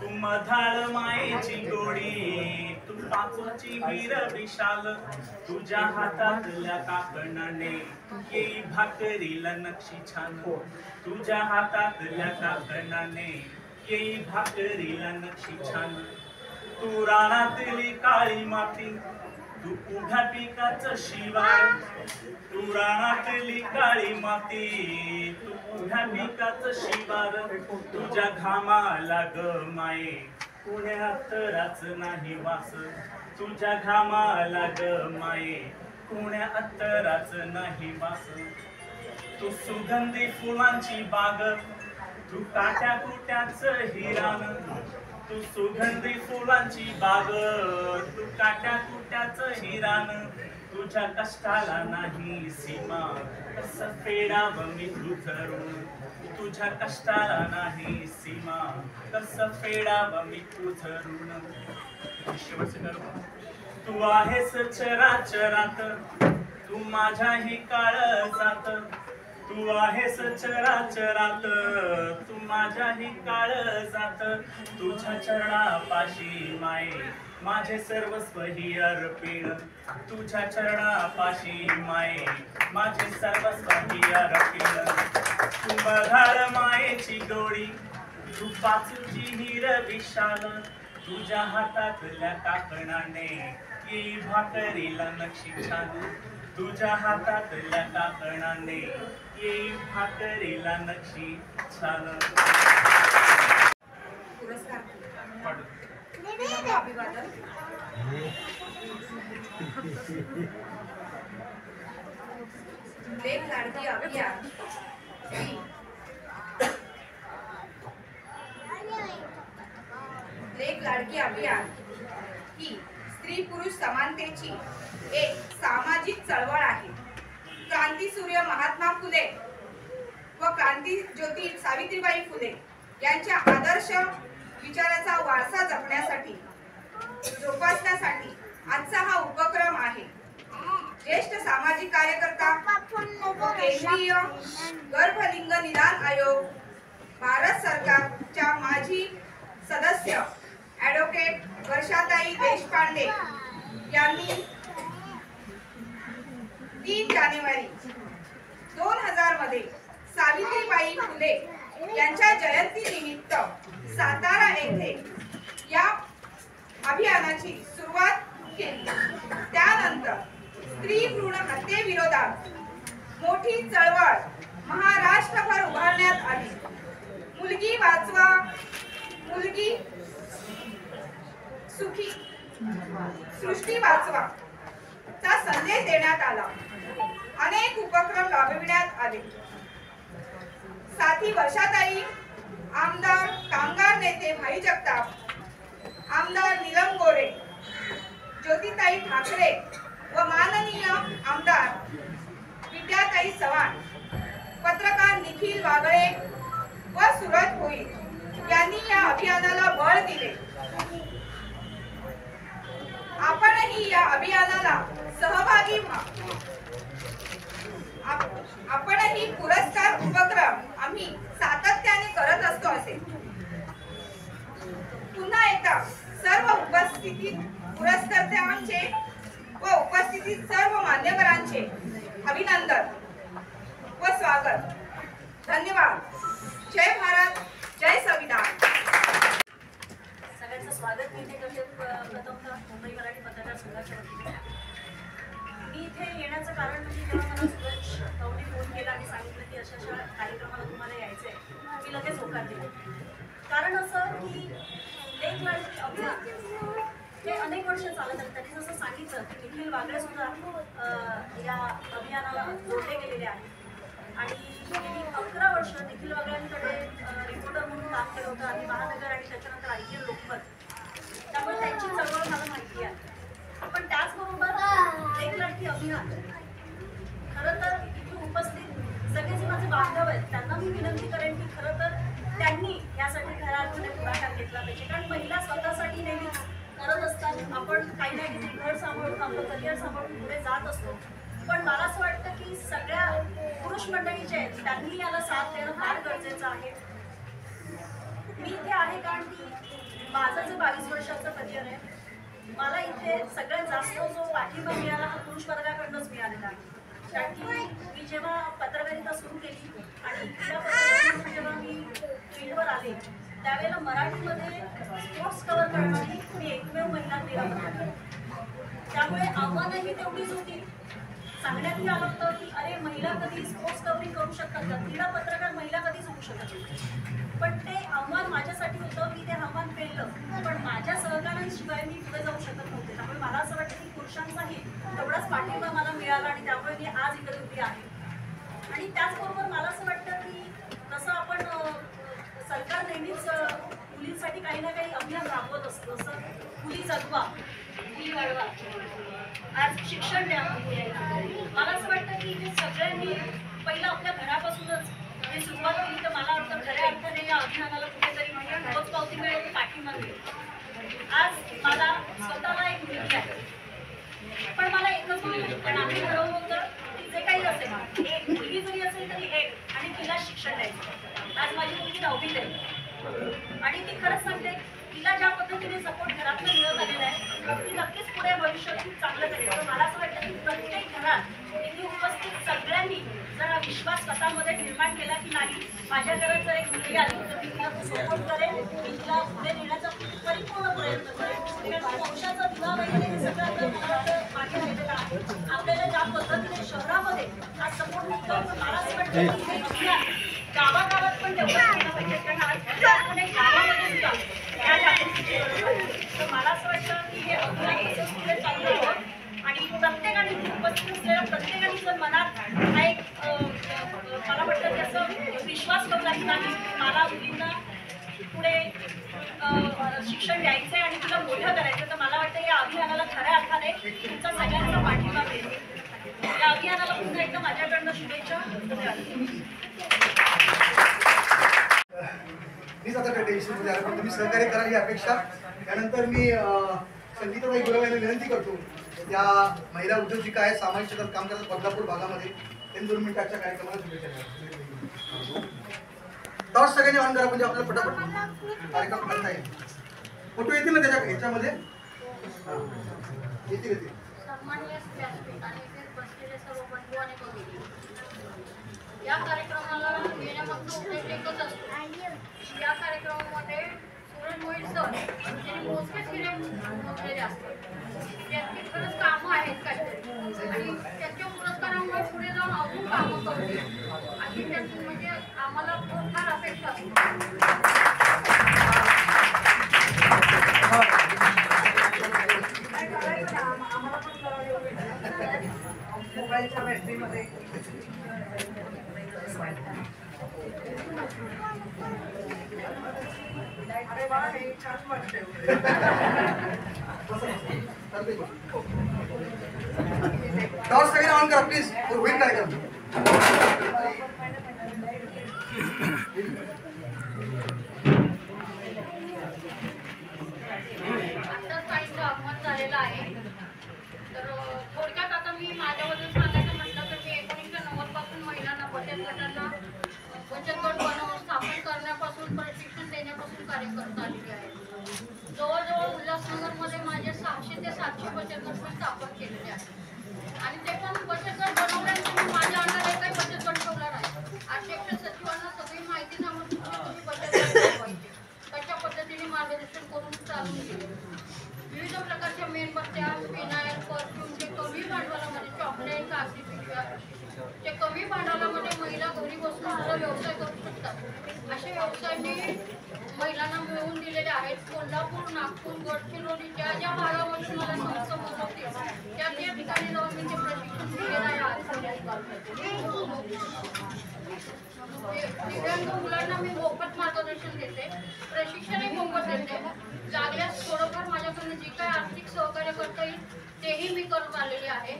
तू मधाळ मायेची गोडी तू पाचवाची वीर विशाल तुझ्या हातातल्या काकणाने येई भाकरीला नक्षी छान तुझ्या हातातल्या काकणाने येई भाकरीला नक्षी छान तू रानातली काळी माती तू उभ्या पिकाचं शिवार तू रानातली काळी माती तू उभ्या पिकाचं शिवार तुझ्या घामाला ग माये पुण्यात तराच नाही वास तुझ्या घामाला ग माये पुण्यात तराच नाही वास तू सुगंधी फुलांची बाग तू काट्या कुट्याचं हिरान तू सुगंधी फुलांची बाग तू काट्या कुट्याचं हिरान तुझ्या कष्टाला नाही सीमा कसं फेडावं मी तू धरून तुझ्या कष्टाला नाही सीमा कसं फेडावं मी तू धरून शेवटचं करू तू आहेस चराचरात तू माझ्याही काळजात तू आहेस चराचरात तू माझ्याही काळजात तुझ्या चरणापाशी माये माझे सर्वस्व ही अर्पण तुझ्या चरणापाशी माये माझे सर्वस्व ही अर्पण तू मधाळ मायेची गोडी तू पाचूची हिर विशाल तुझ्या हातातल्या काकणाने येई भाकरीला नक्षी छान तुझ्या हातातल्या काकणाने येई भाकरीला नक्षी छान पुरस्कार अभिवादन लेक लाडकी अभियान लेक लाडकी अभियान ही स्त्री पुरुष समानतेची एक सामाजिक चळवळ आहे. क्रांतीसूर्य महात्मा फुले व क्रांती ज्योती सावित्रीबाई फुले यांच्या आदर्श विचाराचा वारसा जपण्यासाठी जोपासण्यासाठी आजचा हा उपक्रम आहे. ज्येष्ठ सामाजिक कार्यकर्ता व केंद्रीय गर्भलिंग निदान आयोग भारत सरकारच्या माजी सदस्य ॲडव्होकेट वर्षाताई देशपांडे यांनी 3 जानेवारी 2000 मध्ये सावित्रीबाई फुले यांच्या जयंती निमित्त सातारा येथे या अभियानाची सुरुवात केली. त्यानंतर स्त्री भ्रूण हत्येविरोधात मोठी चळवळ महाराष्ट्रभर उभारण्यात आली. मुलगी वाचवा मुलगी सुखी सृष्टी वाचवा चा संदेश देण्यात आला. अनेक उपक्रम राबविण्यात आले. साथी वर्षाताई, आमदार कामगार नेते भाई जगताप, आमदार नीलम गोरे, ज्योतिताई ठाकरे व माननीय आमदार विद्याताई चव्हाण, पत्रकार निखिल वागळे व सूरज भोईर यांनी या अभियानाला बळ दिले. आपणही या अभियानाला सहभागी व्हा. आपणही पुरस्कार उपक्रम आम्ही सातत्याने करत असतो असे. पुन्हा एकदा सर्व उपस्थितीत पुरस्कर्त्यांचे व उपस्थितीत सर्व मान्यवरांचे अभिनंदन व स्वागत. धन्यवाद. जय भारत, जय संविधान. सगळ्यांचं स्वागत मी इथे करते. प्रथमतः मुंबई मराठी पत्रकार संघाच्या वतीने मी इथे येण्याचं कारण म्हणजे जेव्हा मला सूरज भाऊने फोन केला आणि सांगितलं की अशा अशा कार्यक्रमाला तुम्हाला यायचं आहे, मी लगेच होकार दिला. कारण असं की लेक लाडकी अभियान हे अनेक वर्ष चालत आहे. त्यांनी जसं सांगितलं की निखिल वागळे सुद्धा या अभियानाला जोडले गेलेले आहेत आणि गेली 11 वर्ष निखिल वागळ्यांकडे रिपोर्टर म्हणून काम केलं होतं आणि महानगर आणि त्याच्यानंतर IPL लोकमत, त्यामुळे त्यांची चळवळ मला माहिती आहे. पण त्याचबरोबर लेक लाडकी अभियान खरं तर इथे उपस्थित सगळे जे माझे बांधव आहेत त्यांना मी विनंती करेन की खरं तर त्यांनी यासाठी घरामध्ये पुढाकार घेतला पाहिजे. कारण महिला स्वतःसाठी नेहमीच करत असतात. आपण काही ना काही घर सांभाळून आपलं करिअर सांभाळून पुढे जात असतो. पण मला असं वाटतं की सगळ्या पुरुष मंडळी जे आहेत त्यांनी याला साथ देणं फार गरजेचं आहे. मी इथे आहे कारण की माझं जे 22 वर्षाचं करिअर आहे, मला इथे सगळ्यात जास्त जो पाठिंबा मिळाला हा पुरुष वर्गाकडूनच मिळालेला आहे. कारण की मी जेव्हा पत्रकारिता सुरू केली आणि क्रीडा पत्रकारितेतून जेव्हा मी फील्डवर आले त्यावेळेला मराठीमध्ये स्पोर्ट्स कव्हर करणारी मी एकमेव महिला क्रीडा पत्रकार. त्यामुळे आव्हानंही तेवढीच होती. सांगण्यातही आलं होतं की अरे महिला कधी स्पोर्ट्स कव्हरिंग करू शकतात का, क्रीडा पत्रकार महिला कधीच होऊ शकत नाही. पण ते आव्हान माझ्यासाठी होतं, मी ते आव्हान पेललं. पण माझ्या सहकाऱ्यांशिवाय मी पुढे जाऊ शकत नव्हते. त्यामुळे मला असं वाटतं की पुरुषांचाही तेवढाच पाठिंबा मला मिळाला आणि त्यामुळे मी आज इकडे उभी आहे. आणि त्याचबरोबर मला असं वाटतं की जसं आपण सरकार नेहमीच मुलींसाठी काही ना काही अभियान राबवत असतं, जसं मुली जगवा, मुली वाढवा, आज शिक्षण द्या. मला असं वाटतं की हे सगळ्यांनी पहिलं आपल्या घरापासूनच हे सुरुवात केली तर मला वाटतं खऱ्या अर्थाने या अभियानाला कुठेतरी पोचपावती मिळेल, पाठिंबा मिळेल. आज मला स्वतःला एक मुलगी आहे, पण मला एकच मुलगी, कारण आम्ही ठरवलं होतं की जे काही असेल एक मुलगी जरी असेल तरी एक, आणि तिला शिक्षण द्यायचं. आज माझी मुलगी 9वीत आहे आणि ती खरंच सांगते तिला ज्या पद्धतीने सपोर्ट घरातनं मिळत आलेला आहे ती नक्कीच पुढे भविष्यात खूप चांगलं करेल. तर मला असं वाटतं की प्रत्येक घरात इथे उपस्थित सगळ्यांनी जर विश्वास स्वतःमध्ये निर्माण केला की नाही माझ्या घरात जर एक मुलगी आली तर मी तिला सपोर्ट करेन, मी तिला पुढे नेण्याचा परिपूर्ण प्रयत्न करेन. कारण वंशाचा दिवा वगैरे हे सगळं आपल्याला मागे राहिलेलं आहे. आपल्याला ज्या पद्धतीने शहरामध्ये हा सपोर्ट मिळतो मला असं वाटतं की हे अभियान गावागावात पण तेवढं केलं पाहिजे. कारण आज गावामध्ये सुद्धा या जागृतीची गरज आहे. तर मला असं वाटतं की हे अभियान कसं पुढे चालू आहे आणि प्रत्येकाने उपस्थित असलेल्या प्रत्येकाने जर मनात हा एक मला वाटतं की असं विश्वास ठेवला की नाही मला मुलींना पुढे शिक्षण द्यायचं आहे आणि तिला मोठं करायचं, तर मला वाटतं या अभियानाला खऱ्या अर्थाने तुमचा सगळ्यांचा पाठिंबा मिळेल. या अभियानाला पुन्हा एकदा माझ्याकडनं शुभेच्छा. मीच आता टेन्शन झालं पण तुम्ही सहकार्य कराल ही अपेक्षा. त्यानंतर मी संगीताताई गुरव यांना विनंती करतो, त्या महिला उद्योजिका आहेत, सामाजिक क्षेत्रात काम करतात बदलापूर भागामध्ये, त्यांनी 2 मिनिटाच्या कार्यक्रमाला शुभेच्छा द्या. टॉस सगळ्यांनी ऑन करा म्हणजे आपल्याला पटापट कार्यक्रम करता येईल. फोटो येतील ना त्याच्या ह्याच्यामध्ये येतील. सन्माननीय व्यासपीठ आणि इथे बसलेले सर्व बंधू आणि भगिनी, या कार्यक्रमाला येण्यामागचा उद्देश एकच असतो. या कार्यक्रमामध्ये सूरज मोहित सर यांनी मोजकेच हिरे मोजलेले असतात. त्यांची खरंच कामं आहेत काहीतरी आणि त्यांच्या पुरस्कारामुळे पुढे जाऊन अजून कामं करतील आणि त्यांची म्हणजे आम्हाला खूप फार अपेक्षा असते. मोबाईलच्या बॅटरीमध्ये अरे वा हे छान वाटतंय. टॉस सगळ्यांनी ऑन करा प्लीज, होईल कार्यक्रम. आत्ताच काहींचं आगमन झालेलं आहे. तर थोडक्यात आता मी माझ्याबद्दल सांगायचं म्हटलं तर मी 1990 पासून महिलांना बचत गटांना बचत गट स्थापन करण्यापासून प्रशिक्षण देण्यापासून कार्य करत आलेली आहे. जवळजवळ उल्हासनगरमध्ये माझे 600 ते 700 बचत गट मी स्थापन केलेले आहेत आणि ते पण बचत गट बनवल्यानंतर मी माझ्या अंगात एकही बचत गट ठेवला नाही. अध्यक्ष सचिवांना सगळी माहिती सांगून तुम्ही बचत गट बनवायचे कशा पद्धतीने मार्गदर्शन करून चालून गेले. विविध प्रकारच्या मेणबत्त्या, फिनाईल, परफ्यूम, कमी भांडवलामध्ये प्लास्टिक पिशव्या ते कमी भांडवलामध्ये महिला घरी बसून आपला व्यवसाय करू शकतात. असे व्यवसाय मी महिलांना मिळवून दिलेले आहेत. कोल्हापूर, नागपूर, गडचिरोली ज्या ज्या भागामध्ये मला संस्था बोलवतील त्या त्या ठिकाणी जाऊन मी ते प्रशिक्षण दिलेलं आहे. दिव्यांग मुलांना मी मोफत मार्गदर्शन देते, प्रशिक्षणही मोफत देते. लागल्यास थोडंफार माझ्याकडून जे काही आर्थिक सहकार्य करता येईल तेही मी करत आलेले आहे.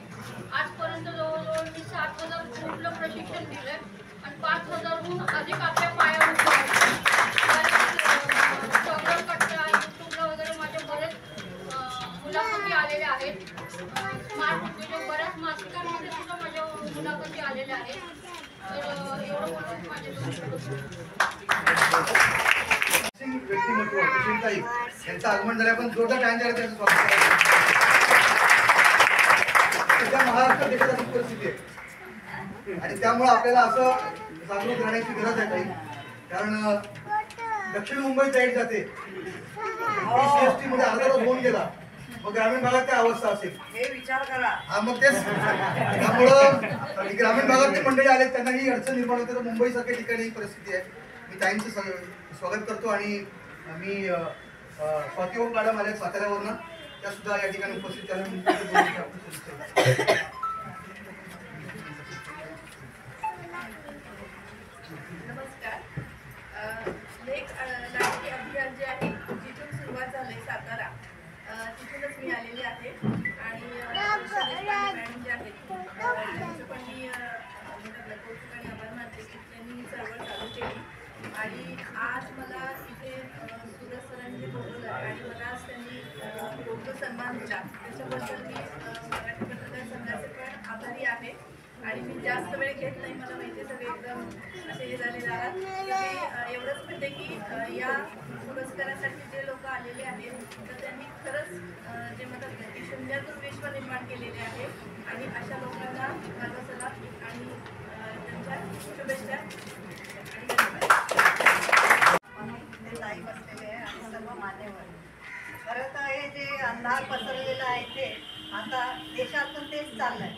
आजपर्यंत जवळजवळ मी 7,000 कुठलं प्रशिक्षण दिलंय आणि 5,000हून अधिक आपल्या पायावर सगळं कट्ट्या युट्यूबला वगैरे माझे बरेच मुलाखती आलेल्या आहेत. स्मार्ट उद्योजक बऱ्याच मासिकांमध्ये सुद्धा माझ्या मुलाखती आलेल्या आहेत. तर एवढं बोलून माझे व्यक्तिमत्व सुशीलताई यांचं आगमन झालं. आपण जोरदार टाइम झाला त्यांचं स्वागत. सध्या महाराष्ट्र देशात अशी परिस्थिती आहे आणि त्यामुळे आपल्याला असं जागरूक राहण्याची गरज आहे काही. कारण दक्षिण मुंबई साईड जाते CST मध्ये अर्धा तास होऊन गेला, मग ग्रामीण भागात काय अवस्था असेल हे विचार करा. हा मग तेच त्यामुळं ग्रामीण भागातली मंडळी आले त्यांना ही अडचण निर्माण होते. तर मुंबई सारख्या ठिकाणी ही परिस्थिती आहे. मी ताईंचं स्वागत करतो आणि मी स्वाती ओम मॅडम आल्या साताऱ्यावरनं, त्या सुद्धा या ठिकाणी उपस्थित झाल्या. नमस्कार. लेक लाडकी अभियान जे आहे जिथून सुरुवात झाली सातारा तिथूनच मी आलेले आहे आणि मॅडम जे आहेत त्यांचं पण मी कौतुक आणि आभार मानते की त्यांनी ही चळवळ चालू केली. आणि आज मला इथे सुरज सरांनी बोलवलं आणि मला आज त्यांनी योग्य सन्मान दिला त्याच्याबद्दल मी मराठी पत्रकार संघाचे पण आभारी आहे. आणि मी जास्त वेळ घेत नाही, मला माहिती सगळे एकदम असे हे झालेले आहात. मी एवढंच म्हणते की या पुरस्कारासाठी जे लोक आलेले आहेत तर त्यांनी खरंच जे म्हणतात की शून्यातून विश्व निर्माण केलेले आहे आणि अशा लोकांना माझा सलाम आणि त्यांच्या शुभेच्छा आणि ताई बसलेले आहे आणि सर्व मान्यवर. खरं तर हे जे अंधार पसरलेलं आहे ते आता देशातून तेच चाललंय.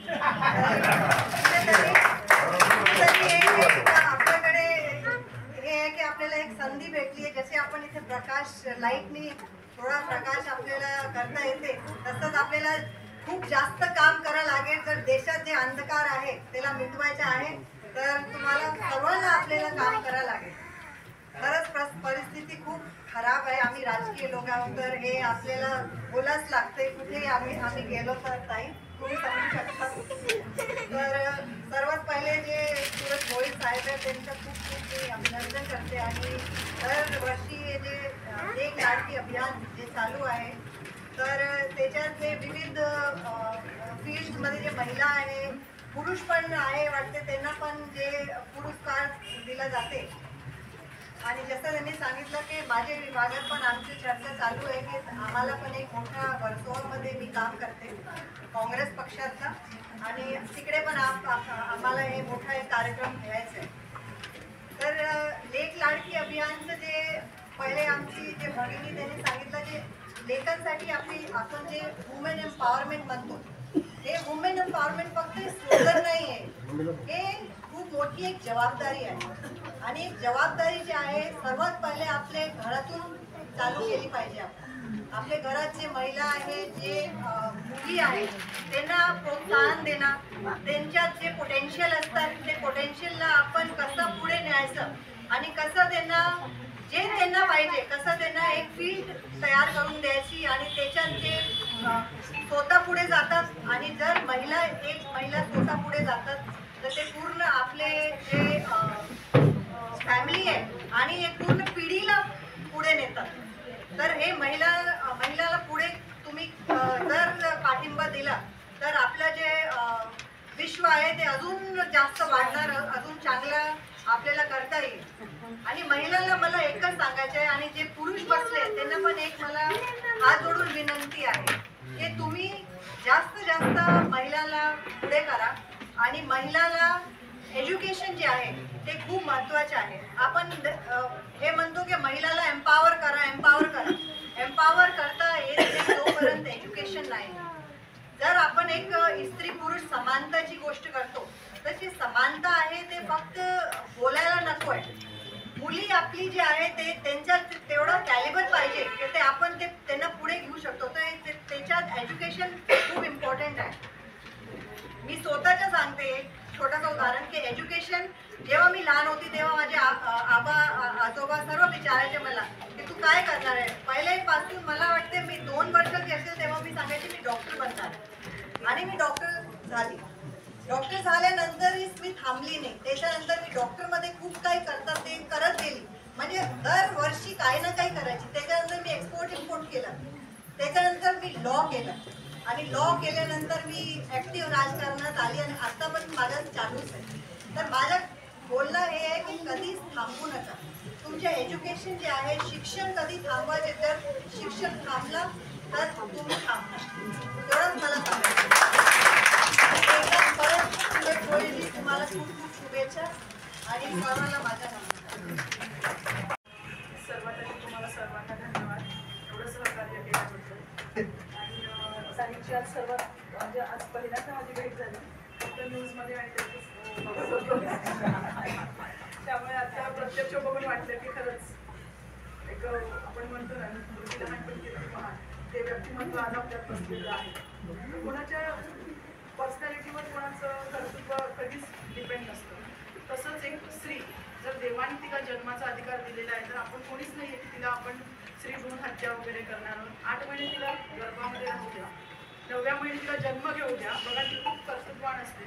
आपल्याकडे हे आहे की आपल्याला एक संधी भेटली आहे. जसे आपण इथे प्रकाश लाईटनी थोडा प्रकाश आपल्याला करता येते तसंच आपल्याला खूप जास्त काम करावं लागेल. जर देशात जे अंधकार आहे त्याला मिटवायचे आहे तर तुम्हाला सर्वांना आपल्याला काम करावं लागेल. खरंच परिस्थिती खूप खराब आहे. आम्ही राजकीय लोक आहोत तर हे आपल्याला बोलाच लागते. कुठेही आम्ही गेलो तर ताई तुम्ही समजू शकता. तर सर्वात पहिले जे सुरज भोई साहेब आहेत त्यांचं खूप खूप मी अभिनंदन करते. आणि दरवर्षी हे जे एक लाडकी अभियान जे चालू आहे तर त्याच्यात जे विविध फील्डमध्ये जे महिला आहे पुरुष पण आहे वाटते त्यांना पण जे पुरस्कार दिला जाते. आणि जसं त्यांनी सांगितलं की माझ्या विभागात पण आमची चर्चा चालू आहे की आम्हाला पण एक मोठ्या वर्सोवामध्ये मी काम करते काँग्रेस पक्षातला आणि तिकडे पण आम्हाला हे मोठा एक कार्यक्रम घ्यायचा आहे. तर लेक लाडकी अभियानचं जे पहिले आमची जे भगिनी त्यांनी सांगितलं जे लेकांसाठी आपण जे वुमेन एम्पॉवरमेंट म्हणतो हे वुमेन एम्पॉवरमेंट फक्त स्लोगन नाही आहे, हे खूप मोठी एक जबाबदारी आहे. आणि जबाबदारी जी आहे सर्वात पहिले आपले घरातून चालू केली पाहिजे. आपल्या घरात जे महिला आहेत जे मुली आहेत त्यांना प्रोत्साहन देणं, त्यांच्यात जे पोटेन्शियल असतात ते पोटेन्शियलला आपण कसं पुढे न्यायचं आणि कसं त्यांना पाहिजे कसं त्यांना एक फील्ड तयार करून द्यायची आणि त्याच्यात जे स्वतः पुढे जातात. आणि जर एक महिला स्वतः पुढे जातात तर ते पूर्ण आपले जे फॅमिली आहे आणि एक पूर्ण पिढीला पुढे नेतात. तर हे महिलाला पुढे तुम्ही जर पाठिंबा दिला तर आपलं जे विश्व आहे ते अजून जास्त वाढणार, अजून चांगलं आपल्याला करता येईल. आणि महिलांना मला एकच सांगायचं आहे आणि जे पुरुष बसले त्यांना पण एक मला हात जोडून विनंती आहे की तुम्ही जास्त महिलांना पुढे करा. आणि महिलांना एज्युकेशन जे आहे ते खूप महत्त्वाचे आहे. आपण हे म्हणतो की महिलाला एम्पॉवर करा. एम्पॉवर करता येत नाही जोपर्यंत एज्युकेशन नाही. जर आपण एक स्त्री पुरुष समानताची गोष्ट करतो तर जी समानता आहे ते फक्त बोलायला नको आहे. मुली आपली जी आहे ते त्यांच्यात तेवढं कॅलिबर पाहिजे की ते आपण ते त्यांना पुढे घेऊ शकतो. तर त्याच्यात एज्युकेशन खूप इम्पॉर्टंट आहे. मी स्वतःचं सांगते छोटासा उदाहरण की एज्युकेशन जेव्हा मी लहान होती तेव्हा माझे आबा आजोबा सर्व विचारायचे मला की तू काय करणार आहे. पहिल्यापासून मला वाटते मी 2 वर्षाची असेल तेव्हा मी सांगायचे मी डॉक्टर बनणार आणि मी डॉक्टर झाली. डॉक्टर झाल्यानंतरही मी थांबली नाही. त्याच्यानंतर मी डॉक्टरमध्ये खूप काही ते करत गेली. म्हणजे दरवर्षी काही ना काही करायची. त्याच्यानंतर मी एक्सपोर्ट इम्पोर्ट केलं. त्याच्यानंतर मी लॉ केलं आणि लॉ केल्यानंतर मी ॲक्टिव्ह राजकारणात आली आणि आता पण माझं चालूच आहे. तर माझं बोलणं हे आहे की कधीच थांबू नका. तुमचे एज्युकेशन जे आहे शिक्षण कधी थांबवायचे तर शिक्षण थांबलं तर तुम्ही थांबणार. एवढंच मला सांगायचं. परत होईल. तुम्हाला खूप खूप शुभेच्छा आणि सर्वांना माझ्या नमस्कार. सर्वात आधी तुम्हाला सर्वांना धन्यवाद एवढं सहकार्य केल्याबद्दल. आणि सानिकची आज सर्वात म्हणजे आज पहिल्यांदा माझी भेट झाली फक्त न्यूजमध्ये आणि त्यामुळे आता प्रत्यक्ष बघून वाटलं की खरंच एक आपण म्हणतो ना लहानपण केलं महान ते व्यक्तिमत्व आज आपल्यात बसलेलं आहे. कोणाच्या पर्सनॅलिटीवर कोणाचं कर्तृत्व कधीच डिपेंड नसतं. तसंच एक स्त्री जर देवाने तिला जन्माचा अधिकार दिलेला आहे तर आपण कोणीच नाही आहे की तिला आपण स्त्री भ्रूण हत्या वगैरे करणार आहोत. 8 महिने तिला गर्भामध्ये राहू द्या, 9व्या महिने तिला जन्म घेऊ द्या. बघा ती खूप कर्तृत्ववान असते.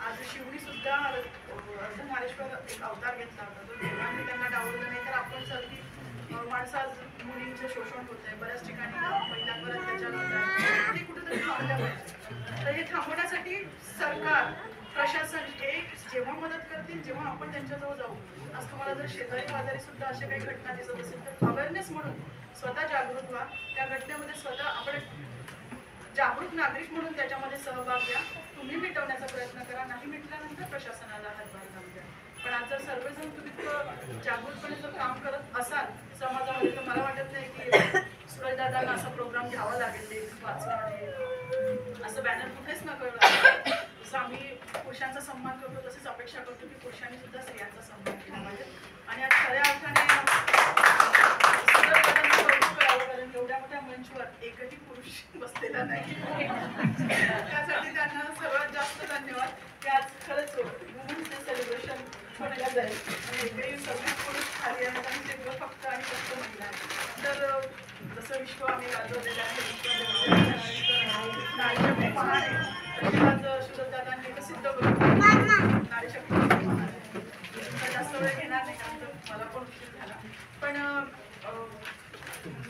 आज शिवणी सुद्धा अर्धनारेश्वर एक अवतार घेतला होता. तो देवाने त्यांना डावललं नाही तर आपण सगळी माणसं आज मुलींचं शोषण होत आहे. बऱ्याच ठिकाणी महिलांवर अत्याचार होत आहे. ते कुठेतरी थांबलं पाहिजे. तर हे थांबवण्यासाठी सरकार प्रशासन हे जेव्हा मदत करतील जेव्हा आपण त्यांच्याजवळ जाऊ. आज तुम्हाला जर शेजारी पाजारी सुद्धा अशा काही घटना दिसत असेल तर अवेअरनेस म्हणून स्वतः जागृत व्हा. त्या घटनेमध्ये स्वतः आपण जागृत नागरिक म्हणून त्याच्यामध्ये सहभाग घ्या. तुम्ही मिटवण्याचा प्रयत्न करा. नाही मिटल्यानंतर प्रशासनाला हातभार लावू द्या. पण आज जर सर्वजण तुम्ही जागृतपणे जर काम करत असाल समाजामध्ये तर मला वाटत नाही की सूरजदादांना असा प्रोग्राम घ्यावा लागेल. ते वाचणं असं बॅनर कुठेच न कळलं. जसं आम्ही पुरुषांचा सन्मान करतो तसेच अपेक्षा करतो की पुरुषांनी सुद्धा स्त्रियांचा सन्मान केला पाहिजे. आणि आज खऱ्या अर्थाने कौतुक करावं कारण एवढ्या मोठ्या मंचवर एकही पुरुष बसलेला नाही. त्यासाठी त्यांना सर्वात जास्त धन्यवाद की आज खरंच वुमन्स डे सेलिब्रेशन म्हणायला जाईल आणि एकही सगळे पुरुष खाली आहेत आणि ते फक्त आणि फक्त महिला आहेत. तर जसं विश्व आम्ही गाजवलेलं आहे नारीशक्ती महान आहे तशी आज सूरजदादांनी हे सिद्ध करून नारीशक्ती महान आहे. जास्त वेळ घेणार नाही कारण मला पण उशीर झाला. पण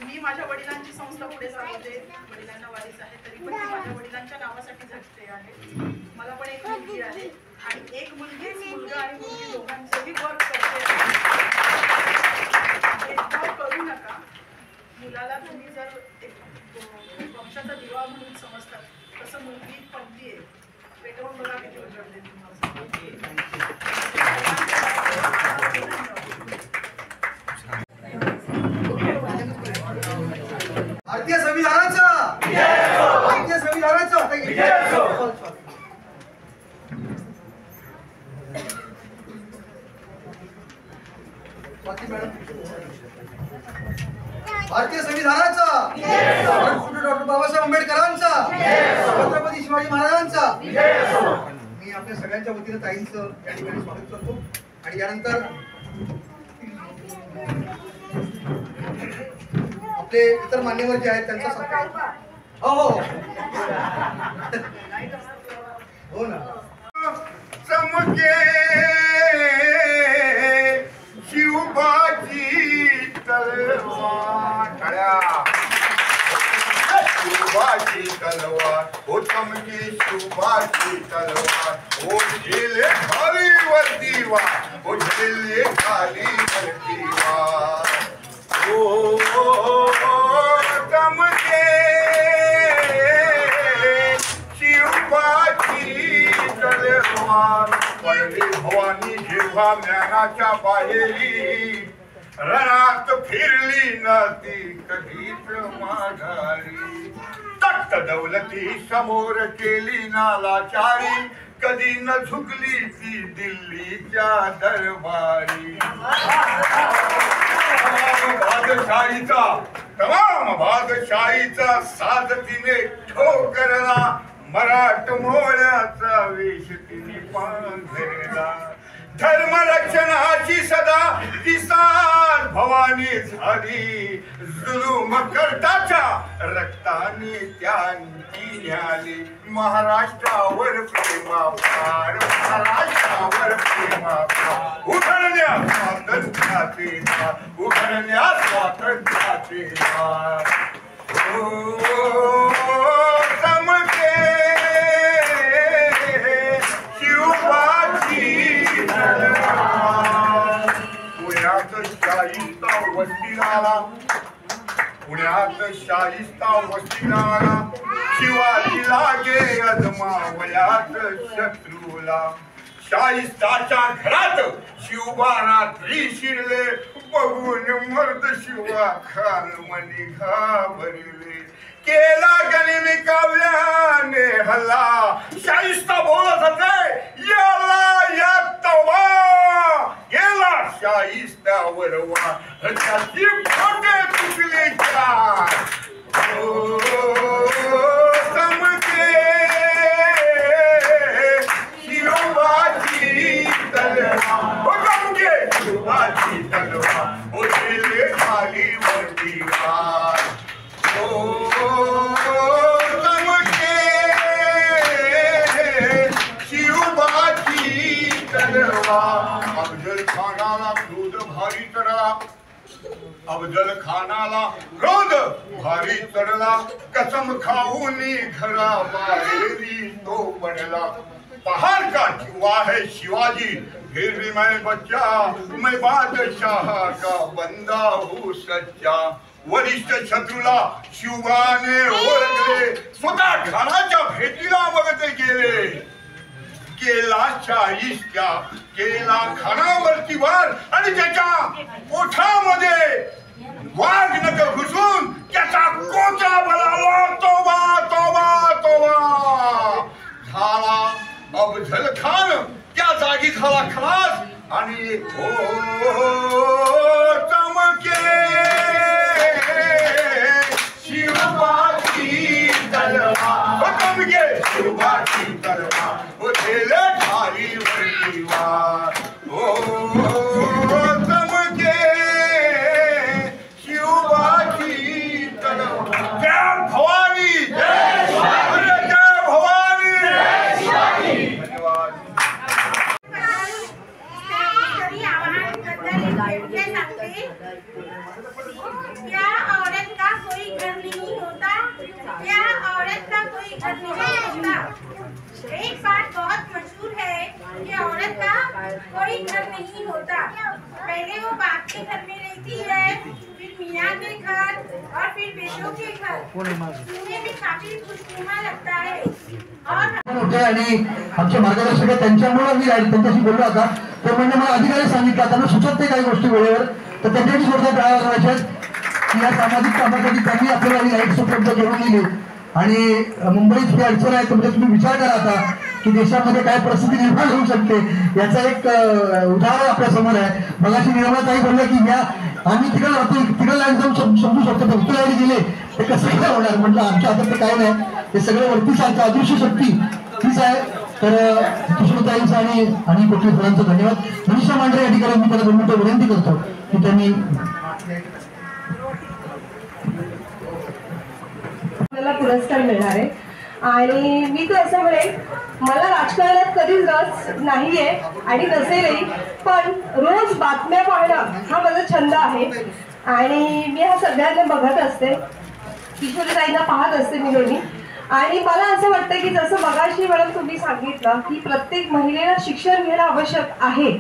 मी माझ्या वडिलांची संस्था पुढे चालवते. वडिलांना वारीस आहे तरी पण मी माझ्या वडिलांच्या नावासाठी झटते आहे. मला पण एक मुलगी आहे आणि एक मुलगीच मुलगा आणि मुलगी दोघांचंही वर्क करते. भेदभाव करू नका. मुलाला तुम्ही जर एक वंशाचा दिवा म्हणून समजतात तसं मुलगी पंथी आहे. पेटवून बघा किती उजळते तुम्हाला. भारतीय संविधानाचा भारतीय संविधानाचा भारतीय संविधानाचा डॉक्टर बाबासाहेब आंबेडकरांचा छत्रपती शिवाजी महाराजांचा मी आपल्या सगळ्यांच्या वतीने ताईंचं या ठिकाणी स्वागत करतो. आणि यानंतर आपले इतर मान्यवर जे आहेत त्यांचा सत्कार. हो हो ना. चमके शिवबाची तलवार शिवबाची तलवार हो चमके शिवबाची तलवार हो झेले खाली वरती वा हो झेले खाली वरती वा हो चमके शिवबाची तलवार पडली भवानी जेव्हा ज्ञानाच्या बाहेरी रणात फिरली ना ती कधीच माघारी तख्त दौलती समोर केली नालाचारी, कधी न झुकली ती दिल्लीच्या दरबारी. तमाम बादशाहीचा साज तिने ठोकरला, मराठमोळ्याचा वेश तिने पांघरला. धर्मरक्षणाची सदा किसान भवानी झाली, जुलूम कर्ताच्या रक्ताने त्यांची न्याली. महाराष्ट्रावर प्रेमापार, महाराष्ट्रावर प्रेमापार, उघडण्या स्वातंत्र्याचे दार, उघडण्या स्वातंत्र्याचे दार. चमके शिवबाची तलवार. पुण्यात शाहिस्ता वस्तीला, पुण्यात शाहिस्ता वस्तीला, शिवाजी लागे अजमावयात शत्रूला. शाहिस्ताच्या घरात शिवबारात्री शिरले, बघून मर्द शिवा खान मनी घाबरले. केला गनिमी काव्याने हल्ला, शाहिस्ता बोलत होते याला या तवा. गेला शाहिस्त्यावर वा, त्याची खोटे तुटले चार. चमके शिवबाची तलवार, चमके शिवबाची तलवार, उठले खाली वरती वार. चमके शिवबाची तलवार. अफजल खानाला क्रोध भारी चढला, अफजल खानाला क्रोध भारी चढला, कसम खाऊन घराबाहेरी तो पडला. पहाड़ का जुआ है शिवाजी, फिर भी मैं बच्चा, मैं बादशाह का बंदा हूँ सच्चा. वरिष्ठ शत्रूला शिवबाने ओळखले, स्वतः घराच्या भेटीला बघते गेले. केला शाहिस्त्या, केला खानावरती वार, आणि त्याच्या ओठामध्ये वाघ नख घुसून त्याचा कोचा बलाला. तोबा तोबा तोबा. झाला अफजल खान त्या जागी झाला खलास, आणि चमके शिवबाची तलवार, चमके शिवबाची तलवार, उठले खाली वरती वार. चमके शिवबाची तलवार. जय भवानी, जय भवानी. धन्यवाद. क्या औरत का कोई घर नहीं होता, क्या औरत का कोई घर नहीं होता. एक बात बहुत मशहूर है कि औरत का कोई घर नहीं होता. पहले वो बाप के घर में रहती है, फिर मियाँ के घर, और फिर बेटों के घर. सुनने में काफी खुशनुमा लगता है. आणि आमचे मार्गदर्शक त्यांच्यामुळे मी त्यांच्याशी बोललो आता. तर म्हणजे मला अधिकारी सांगितलं, त्यांना सुचत नाही काही गोष्टी वेळेवर, तर त्यांच्याशी थोडक्यात टाळा वाजवायच्यात की या सामाजिक कामासाठी त्यांनी आपल्याला ही लाईट उपलब्ध करून दिली. आणि मुंबईत ही अडचण आहे, तर म्हणजे तुम्ही विचार करा आता की देशामध्ये काय परिस्थिती निर्माण होऊ शकते. याचा एक उदाहरण आपल्या समोर आहे. मगाशी निर्मलाताई बोलल्या की या आम्ही तिकडे राहतो, तिकडे लाईन जाऊन समजू शकतो, पण इकडे लाईन गेले ते कसं काय होणार. म्हटलं आमच्या हातात काय नाही, हे सगळं वरती चालतं, अदृश्य शक्ती तीच आहे. तर सुषमाताईंचं आणि कोटी फळांचं धन्यवाद. मनीषा मांढरे या ठिकाणी मी त्याला 2 मिनिटं विनंती करतो की त्यांनी आपल्याला पुरस्कार मिळणार आहे. आणि मी तर असं म्हणेन, मला राजकारणात कधीच रस नाहीये आणि नसेलही, पण रोज बातम्या पाहणं हा माझा छंद आहे. आणि मी हा सगळ्यांना बघत असते, किशोरीताईंना पाहत असते मी नेहमी. आणि मला असं वाटतं की जसं मगाशी मॅडम तुम्ही सांगितलं की प्रत्येक महिलेला शिक्षण घेणं आवश्यक आहे,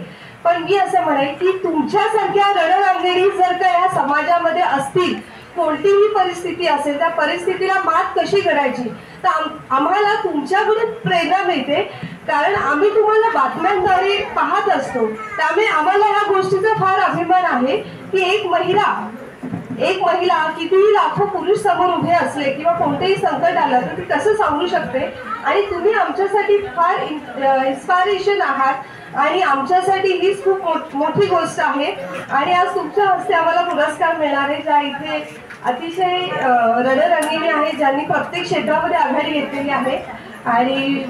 पण मी असं म्हणेन की तुमच्यासारख्या रणरांगेरी जर का या समाजामध्ये असतील, कोणतीही परिस्थिती असेल, त्या परिस्थितीला मात कशी करायची, तर आम्हाला तुमच्याकडून प्रेरणा मिळते. कारण आम्ही तुम्हाला बातम्यांद्वारे पाहत असतो, त्यामुळे आम्हाला या गोष्टीचा फार अभिमान आहे की एक महिला एक महिला कितीही लाखो पुरुष समोर उभे असले किंवा कोणतेही संकट आलं तर ती कसं सांगू शकते. आणि तुम्ही आमच्यासाठी फार इन्स्पायरेशन आहात आणि आमच्यासाठी हीच खूप मोठी गोष्ट आहे. आणि आज तुमच्या हस्ते आम्हाला पुरस्कार मिळणार आहे, ज्या इथे अतिशय रणरंगिणी आहे, ज्यांनी प्रत्येक क्षेत्रामध्ये आघाडी घेतलेली आहे. आणि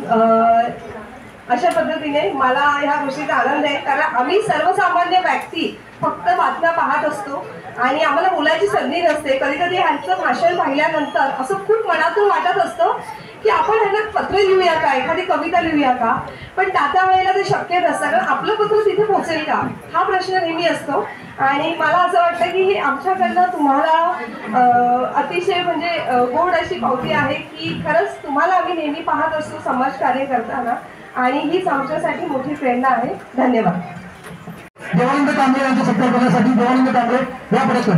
अशा पद्धतीने मला ह्या गोष्टीचा आनंद आहे, कारण आम्ही सर्वसामान्य व्यक्ती फक्त बातम्या पाहत असतो आणि आम्हाला बोलायची संधी नसते. कधी कधी ह्यांचं भाषण पाहिल्यानंतर असं खूप मनातून वाटत असतं की आपण ह्यांना पत्र लिहूया का, एखादी कविता लिहूया का, पण त्या वेळेला ते शक्य नसतं, कारण आपलं पत्र तिथे पोहोचेल का हा प्रश्न नेहमी असतो. आणि मला असं वाटतं की आमच्याकडनं तुम्हाला अतिशय म्हणजे गोड अशी पावती आहे की खरंच तुम्हाला आम्ही नेहमी पाहत असतो समाजकार्य करताना, आणि हीच आमच्यासाठी मोठी प्रेरणा आहे. धन्यवाद. देवानंद कांबळे यांचा सत्कार करण्यासाठी देवानंद कांबळे या पडत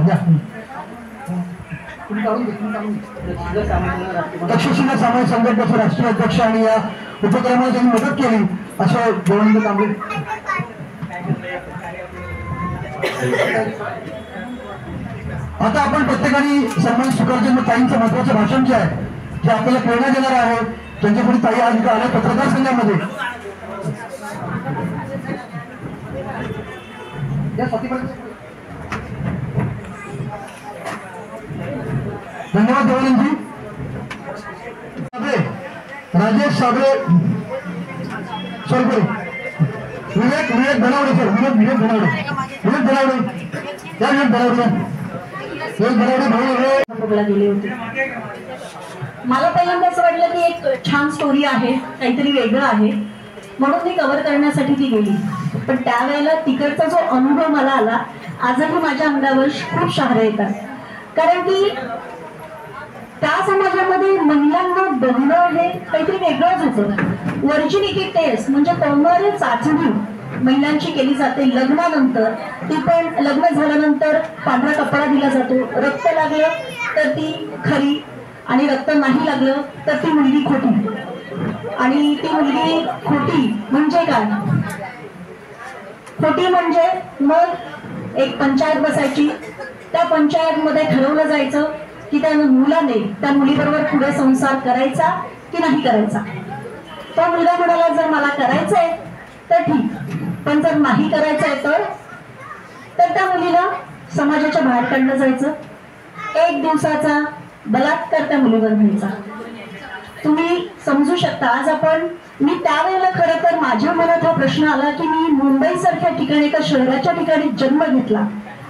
तक्षशिला सामाजिक संघटनेचे राष्ट्रीय अध्यक्ष आणि या उपक्रमाला त्यांनी मदत केली असं देवानंद कांबळे. आता आपण प्रत्येकाने सन्मान स्वीकारते. मग ताईंचं महत्वाचं भाषण जे आहे, जे आपल्याला प्रेरणा देणार आहे, त्यांच्यापुढे ताई आज आल्या पत्रकार संघामध्ये. धन्यवाद देवानंदजी. राजेश साबळे सोलपुरे, विवेक बनावडे सर, विवेक बनावडे गेले होते. मला पहिल्यांदा असं वाटलं की एक छान स्टोरी आहे, काहीतरी वेगळं आहे, म्हणून मी कव्हर करण्यासाठी ती गेली. पण त्यावेळेला तिकडचा जो अनुभव मला आला, आजही माझ्या अंगावर खूप शहारे येतात. कारण की त्या समाजामध्ये महिलांना बघणं हे काहीतरी वेगळंच होतं. व्हर्जिनिटी टेस्ट म्हणजे कौमार्य चाचणी महिलांची केली जाते लग्नानंतर. ती पण लग्न झाल्यानंतर पांढरा कपडा दिला जातो. रक्त लागलं तर ती खरी, आणि रक्त नाही लागलं तर ती मुलगी खोटी. आणि ती मुलगी खोटी म्हणजे काय? खोटी म्हणजे मग एक पंचायत बसायची, त्या पंचायतमध्ये ठरवलं जायचं की त्या मुलाने त्या मुलीबरोबर पुढे संसार करायचा की नाही करायचा. तो मुलगा म्हणाला जर मला करायचंय तर ठीक, पण जर नाही करायचंय तर त्या मुलीला समाजाच्या बाहेर काढलं जायचं. 1 दिवसाचा बलात्कार त्या मुलीवर व्हायचा. तुम्ही समजू शकता. आज मी त्यावेळेला खरं तर माझ्या मनात हा प्रश्न आला की मी मुंबई सारख्या ठिकाणी, एका शहराच्या ठिकाणी जन्म घेतला.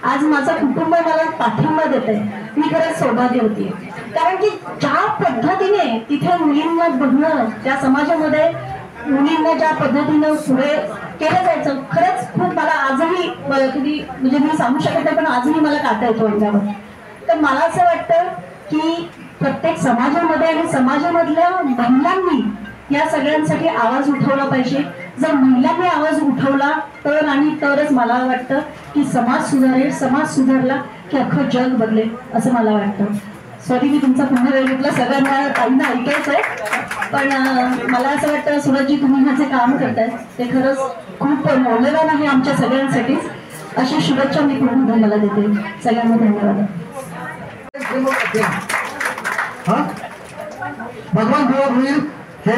आज माझं कुटुंब मला पाठिंबा देत आहे, मी खरंच सौभाग्यवती आहे. कारण की ज्या पद्धतीने तिथे मुलींना बघणं, त्या समाजामध्ये मुलींना ज्या पद्धतीनं पुढे केलं जायचं, खरंच खूप मला आजही कधी म्हणजे मी सांगू शकत नाही, पण आजही मला काटा येतो अंगावर. तर मला असं वाटतं की प्रत्येक समाजामध्ये आणि समाजामधल्या महिलांनी या सगळ्यांसाठी आवाज उठवला पाहिजे. जर महिलांनी आवाज उठवला तर आणि तरच मला वाटतं की समाज सुधारेल. समाज सुधारला की अख्खं जग बदलेल असं मला वाटतं. सॉरी मी तुमचा पुन्हा वेळ घेतला, सगळ्यांना ताईंना ऐकायचंय, पण मला असं वाटतं सुरजजी तुम्ही ह्याचे काम करताय ते खरंच खूप मौल्यवान आहे आमच्या सगळ्यांसाठीच. अशी शुभेच्छा मी पूर्ण धन्यवाद देते. सगळ्यांना धन्यवाद. भगवान देव होईल हे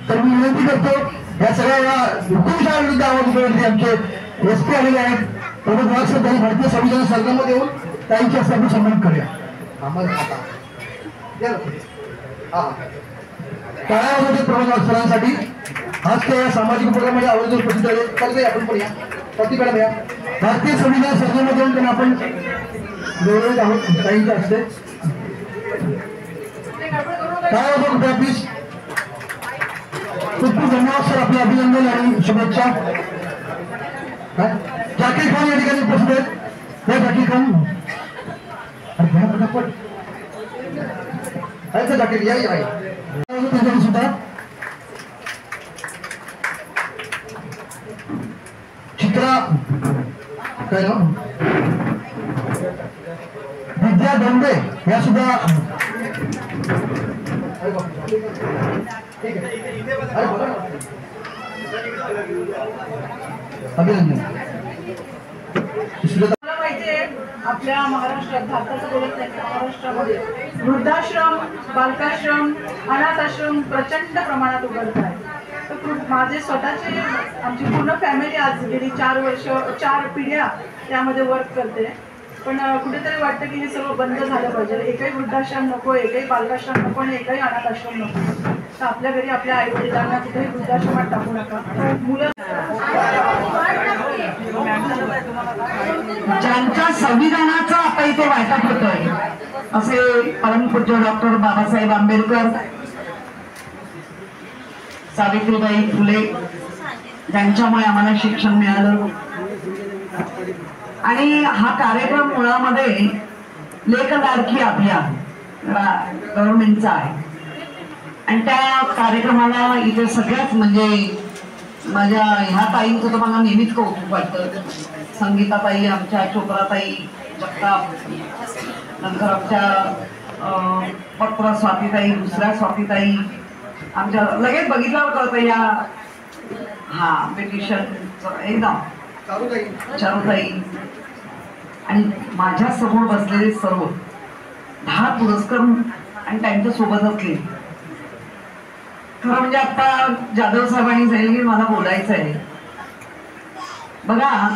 तर मी विनंती करतो. या सगळ्या हुकुमशाहीविरुद्ध आवाज उठवण्यासाठी आमचे SP आलेले आहेत. प्रमोद वाघ सर, त्यांनी भारतीय संविधान संघामध्ये येऊन त्यांची असं सन्मान करूया. टाळ्यामध्ये प्रमोद वाघ सरांसाठी आज त्या सामाजिक उपक्रमामध्ये आवर्जून उपस्थित झाले. कधी आपण पण या प्रतिकडे या भारतीय संविधान संघामध्ये येऊन त्यांना आपण गौरवित आहोत. ताईंच्या हस्ते प्लीज. खूप खूप धन्यवाद सर, आपले अभिनंदन आणि शुभेच्छा. जाकीर खान या ठिकाणी उपस्थित आहेत. या जाकीर खान फटाफट आहे. जाकीर या त्यांच्याकडे सुद्धा चित्रा काय ना विद्या दोंडे या सुद्धा मला पाहिजे आपल्या महाराष्ट्रात, भारताचं बोलत नाही, महाराष्ट्रामध्ये वृद्धाश्रम, बालकाश्रम, अनाथाश्रम प्रचंड प्रमाणात उघडत आहे. तर माझे स्वतःचे, आमची पूर्ण फॅमिली आज गेली 4 पिढ्या त्यामध्ये वर्क करते. पण कुठेतरी वाटतं की हे सर्व बंद झालं पाहिजे. एकही वृद्धाश्रम नको, एकही बालकाश्रम नको आणि एकही अनाथाश्रम नको. तर आपल्या घरी आपल्या आई वडिलांना कुठेही वृद्धाश्रमात टाकू नका. मुलं ज्यांच्या संविधानाचं आता इथे वाटप होतंय असे परमपूज्य डॉक्टर बाबासाहेब आंबेडकर, सावित्रीबाई फुले, ज्यांच्यामुळे आम्हाला शिक्षण मिळालं. आणि हा कार्यक्रम मुळामध्ये लेक लाडकी अभियान गव्हर्नमेंटचा आहे. आणि त्या कार्यक्रमाला इथे सगळ्याच म्हणजे माझ्या ह्या ताईंचं तर मला नेहमीच कौतुक वाटतं. संगीताताई, आमच्या चोपराताई जगताप, नंतर आमच्या पत्र स्वातीताई, दुसऱ्या स्वातीताई, आमच्या लगेच बघितल्यावर कळतं या हा ब्रिटिशन एकदम चारुताई. आणि माझ्या समोर बसलेले सर्व 10 पुरस्कार आणि त्यांच्या सोबत असले. खरं म्हणजे आता जाधव साहेबांनी सांगितलं की मला बोलायचं आहे. बघा,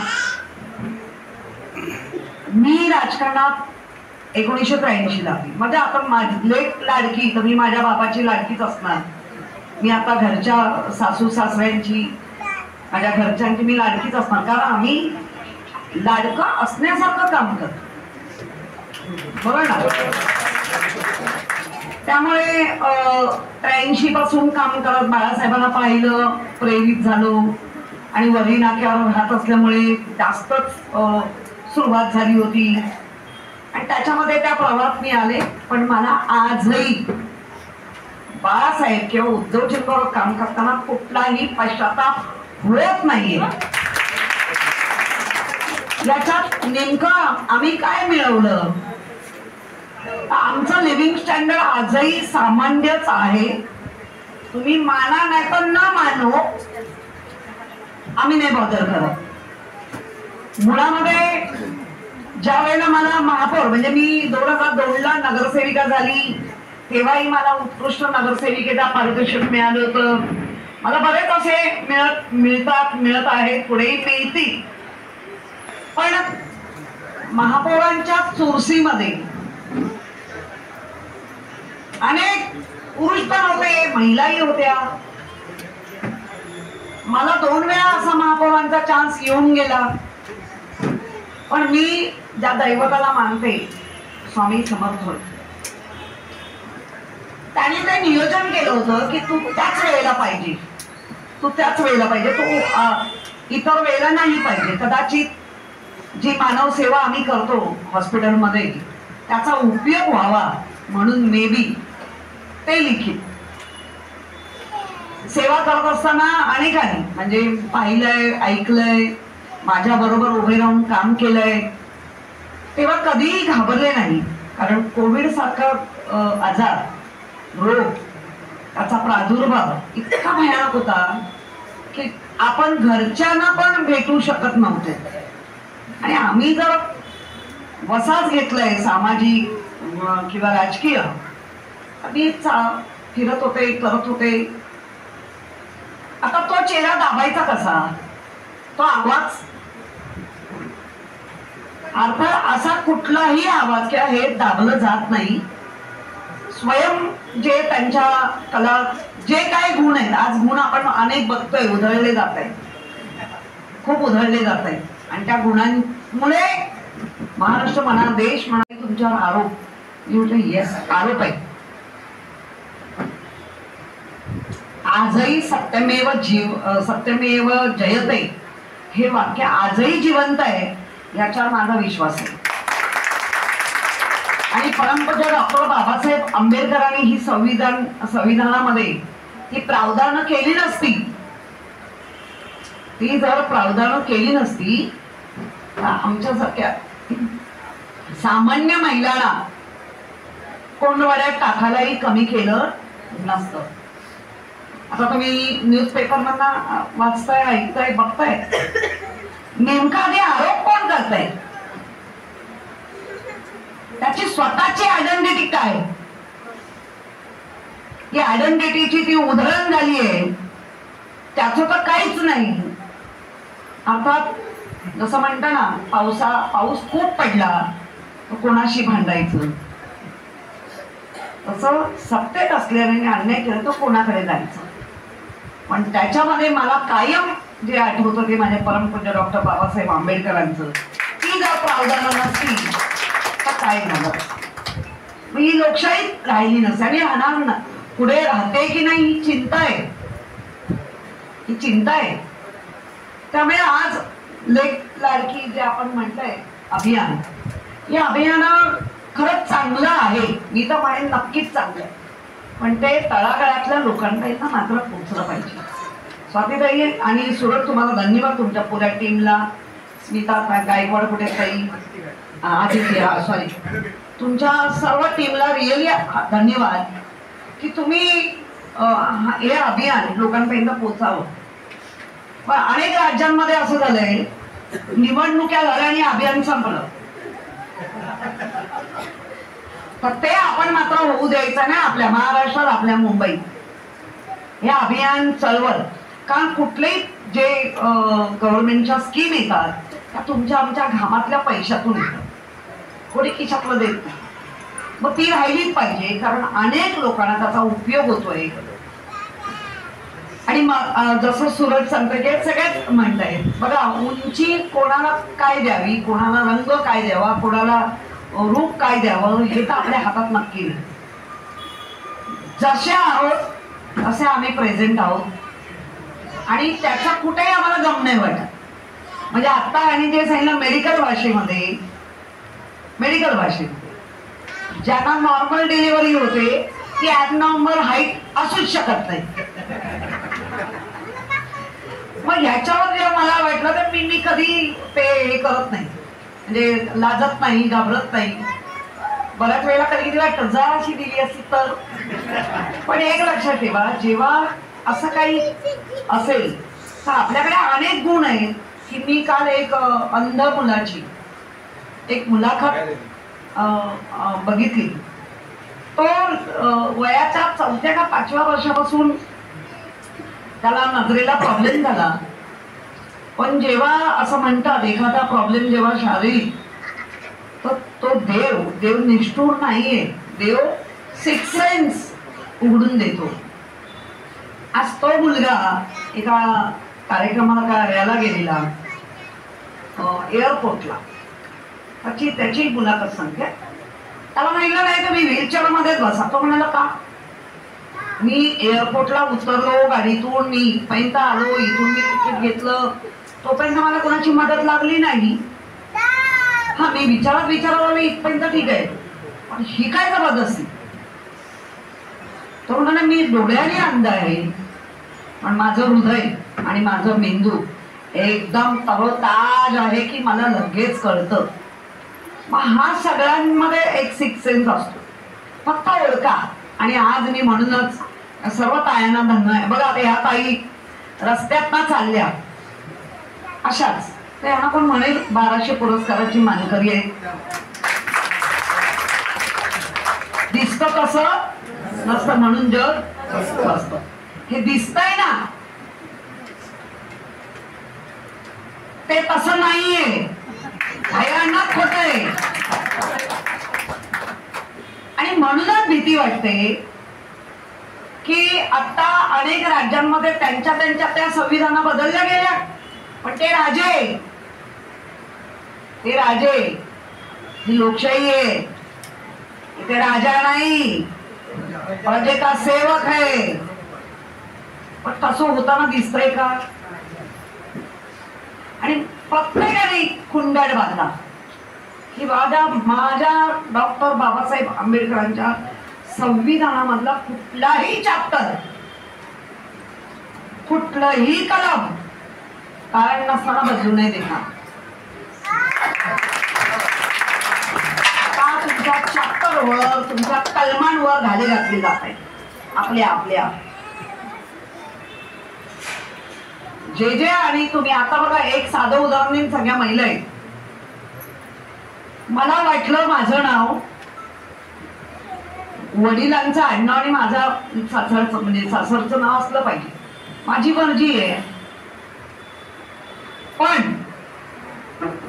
मी राजकारणात 1983 ला, म्हणजे आपण माझी लेक लाडकी, तर मी माझ्या बाबाची लाडकीच असणार. मी आता घरच्या सासू सासऱ्यांची, माझ्या घरच्यांची मी लाडकीच असणार. कारण आम्ही लाडका असण्यासारखं काम करतो, बरोबर ना. त्यामुळे 83 पासून काम करत बाळासाहेबांना पाहिलं, प्रेरित झालो. आणि वरी नाक्यावर राहत असल्यामुळे जास्तच सुरुवात झाली होती आणि त्याच्यामध्ये त्या प्रवाहात मी आले. पण मला आजही बाळासाहेब किंवा उद्धवजींबरोबर काम करताना कुठलाही पश्चाताप होत नाहीये. याच्यात नेमकं आम्ही काय मिळवलं, आमचं लिव्हिंग स्टँडर्ड आजही सामान्यच आहे. तुम्ही माना नाही तर न मानो, आम्ही नाही बॉदर करत. मुळामध्ये ज्या वेळेला मला महापौर, म्हणजे मी 2002ला नगरसेविका झाली, तेव्हाही मला उत्कृष्ट नगरसेविकेचा पारितोषिक मिळालं होतं. मला बरेच असे मिळत आहेत, पुढेही मिळतील. पण महापौरांच्या चुरशीमध्ये अनेक पुरुष पण होते, महिलाही होत्या. मला 2 वेळा असा महापौरांचा चान्स येऊन गेला. पण मी ज्या दैवताला मानते, स्वामी समर्थ, त्याने ते नियोजन केलं होतं की तू त्याच वेळेला पाहिजे, तू त्याच वेळेला पाहिजे, तू इतर वेळेला नाही पाहिजे. कदाचित जी मानव सेवा आम्ही करतो हॉस्पिटलमध्ये त्याचा उपयोग व्हावा म्हणून मे बी ते लिखित. सेवा करत असताना अनेकांनी म्हणजे पाहिलंय, ऐकलंय, माझ्या बरोबर उभे राहून काम केलंय, तेव्हा कधीही घाबरले नाही. कारण कोविड सारखा आजार, रोग, त्याचा प्रादुर्भाव इतका भयानक होता की आपण घरच्यांना पण भेटू शकत नव्हते. आणि आम्ही जर वसाच घेतलाय सामाजिक किंवा राजकीय, आम्ही फिरत होते, करत होते. आता तो चेहरा दाबायचा कसा, तो आवाज, अर्थात असा कुठलाही आवाज किंवा हे दाबलं जात नाही. स्वयं जे त्यांच्या कला, जे काय गुण आहेत, आज गुण आपण अनेक बघतोय, उधळले जात आहेत, खूप उधळले जात आहेत. आणि त्या गुणांमुळे महाराष्ट्र म्हणा, देश म्हणा, तुमच्यावर आरोप, येस आरोप आहे. आजही सत्यमेव सत्यमेव जयते हे वाक्य आजही जिवंत आहे, याच्यावर माझा विश्वास आहे. आणि परमपूज्य डॉक्टर बाबासाहेब आंबेडकरांनी ही संविधानामध्ये ही प्रावधानं केली नसती, ती जर प्रावधानं केली नसती तर आमच्यासारख्या सामान्य महिलांना कोंडवाड्यात टाकायलाही कमी केलं नसतं. आता तुम्ही न्यूजपेपर मधला वाचताय, ऐकताय, बघताय, नेमका आधी आरोप कोण करताय? त्याची स्वतःची आयडेंटिटी काय, ही आयडेंटिटीची ती उधळण झाली आहे, त्याचं तर काहीच नाही. अर्थात जसं म्हणता ना, पाऊस खूप पडला तर कोणाशी भांडायचं, तसं सत्तेत असल्याने अन्याय केला तर कोणाकडे जायचं. पण त्याच्यामध्ये मला कायम जे आठवतं ते माझे परमपूज्य डॉक्टर बाबासाहेब आंबेडकरांचं, ती जर प्रावधानं नसती तर काय झालं, ही लोकशाही राहिली नसते आणि राहणार ना, पुढे राहते की नाही ही चिंता आहे, ही चिंता आहे. त्यामुळे आज लेक लाडकी जे आपण म्हणतोय अभियान, हे अभियान खरंच चांगलं आहे, मी तर म्हणेन नक्कीच चांगलं आहे, पण ते तळागाळातल्या लोकांपर्यंत मात्र पोहोचलं पाहिजे. स्वातीताई आणि सुरत, तुम्हाला धन्यवाद, तुमच्या पुऱ्या टीमला, स्मिता गायकवाड कुठे ताई, आदित्य, सॉरी, तुमच्या सर्व टीमला रिअली धन्यवाद की तुम्ही हे अभियान लोकांपर्यंत पोहोचावं. पण अनेक राज्यांमध्ये असं झालंय, निवडणुका झाल्या आणि अभियान संपलं, तर ते आपण मात्र होऊ द्यायचं नाही आपल्या महाराष्ट्रात, आपल्या मुंबईत हे अभियान चळवळ. कारण कुठलेही जे गव्हर्नमेंटच्या स्कीम येतात त्या तुमच्या आमच्या घामातल्या पैशातून येतात, कोणी खिशातलं देत नाही. मग ती राहिलीच पाहिजे, कारण अनेक लोकांना त्याचा उपयोग होतोय. आणि मग जसं सूरज संकटे सगळ्यात म्हणताय बघा, उंची कोणाला काय द्यावी, कोणाला रंग काय द्यावा, कोणाला रूप काय द्यावं, हे तर आपल्या हातात नक्की नाही. जसे आहोत तसे आम्ही प्रेझेंट आहोत आणि त्याचा कुठेही आम्हाला गम नाही वाटत. म्हणजे आता आणि जे सांगितलं मेडिकल भाषेमध्ये ज्यांना नॉर्मल डिलिव्हरी होते ती ॲबनॉर्मल हाईट असूच शकत नाही. मग ह्याच्यावर जेव्हा मला वाटलं तर मी कधी ते हे करत नाही, म्हणजे लाजत नाही, घाबरत नाही. बऱ्याच वेळेला कधी कधी वाटतं जरा अशी दिली असती तर. पण एक लक्षात ठेवा, जेव्हा असं काही असेल तर आपल्याकडे अनेक गुण आहेत. की मी काल एक अंध मुलाची एक मुलाखत बघितली. तो वयाच्या 4थ्या का 5व्या वर्षापासून त्याला नजरेला प्रॉब्लेम झाला. पण जेव्हा असं म्हणतात एखादा प्रॉब्लेम जेव्हा शारीरिक, तर तो देव निष्ठुर नाहीये, देव सिक्स सेन्स उघडून देतो. आज तो मुलगा एका कार्यक्रमाला यायला गेलेला एअरपोर्टला, त्याची मुलाखत सांगते. त्याला म्हटलं नाही तुम्ही व्हीलचेअर मध्येच बसा. तो म्हणाला का? मी एअरपोर्टला उतरलो गाडीतून, मी इथपर्यंत आलो, इथून मी तिकीट घेतलं, तोपर्यंत मला कोणाची मदत लागली नाही. हा, मी विचारावं इथपर्यंत ठीक आहे, पण ही काय जबरदस्ती? तो म्हणाला मी डोळ्याने अंध आहे, पण माझं हृदय आणि माझं मेंदू एकदम तरोताज आहे की मला लगेच कळतं. मग हा सगळ्यांमध्ये एक सिक्स सेन्स असतो, फक्त ओळखा. आणि आज मी म्हणूनच सर्व तायांना धन्य आहे. बघा ह्या ताई रस्त्यात ना चालल्या अशाच, तर यांना कोण म्हणेल 1200 पुरस्काराची मानकरी आहे. दिसतं कसं नसतं म्हणून जग असतं. हे दिसतंय ना, ते तसं नाहीये, भयानक खोटंय. आणि म्हणूनच भीती वाटते की आता अनेक राज्यांमध्ये त्यांच्या त्या संविधाना बदलल्या गेल्या, पण ते राजे ही लोकशाही आहे. इथे राजा नाही, प्रजेचा सेवक आहे. पण तसं होताना दिसतंय का? आणि प्रत्येकाने खुंडाड बांधला की माझ्या डॉक्टर बाबासाहेब आंबेडकरांच्या संविधानामधला कुठलाही चॅप्टर, कुठलंही कलम कारण नसताना बदलू नाही देणार. का तुमच्या चॅप्टरवर, तुमच्या कलमांवर घाले घातले जात आहे आपल्या जे आणि तुम्ही आता बघा, एक साधं उदाहरण सगळ्या महिला आहेत. मला वाटलं माझं नाव वडिलांचं आडनाव आणि माझा सासरचं म्हणजे सासरचं नाव असलं पाहिजे, माझी मर्जी आहे. पण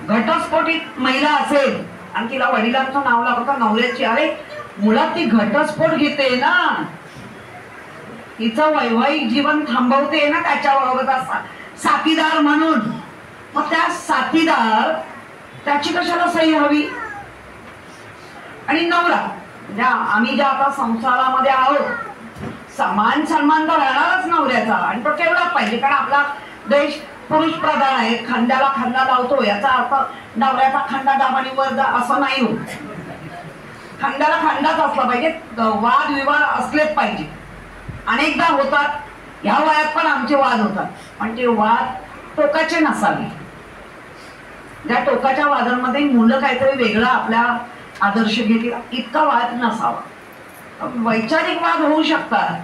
घटस्फोटित महिला असेल आणि तिला वडिलांचं नाव लागतं नवऱ्याची, अरे मुळात ती घटस्फोट घेते ना, तिचं वैवाहिक जीवन थांबवते ना त्याच्याबरोबर साथीदार म्हणून. मग त्या साथीदार त्याची कशाला सही हवी? आणि नवरा म्हणजे आम्ही ज्या आता संसारामध्ये आहोत समान सन्मान तर राहणारच नवऱ्याचा, आणि तो ठेवलाच पाहिजे, कारण आपला देश पुरुष प्रधान आहे. खांद्याला खांदा लावतो याचा अर्थ नवऱ्याचा खांदा दाबानी वर जा असं नाही होत. खांद्याला खांदाच असला पाहिजे, वाद विवाद असलेच पाहिजे. अनेकदा होतात, ह्या वयात पण आमचे वाद होतात, पण ते वाद टोकाचे नसावे. त्या टोकाच्या वादांमध्ये मुलं काहीतरी वेगळा आपल्या आदर्श घेतील इतका वाद नसावा. वैचारिक वाद होऊ शकतात,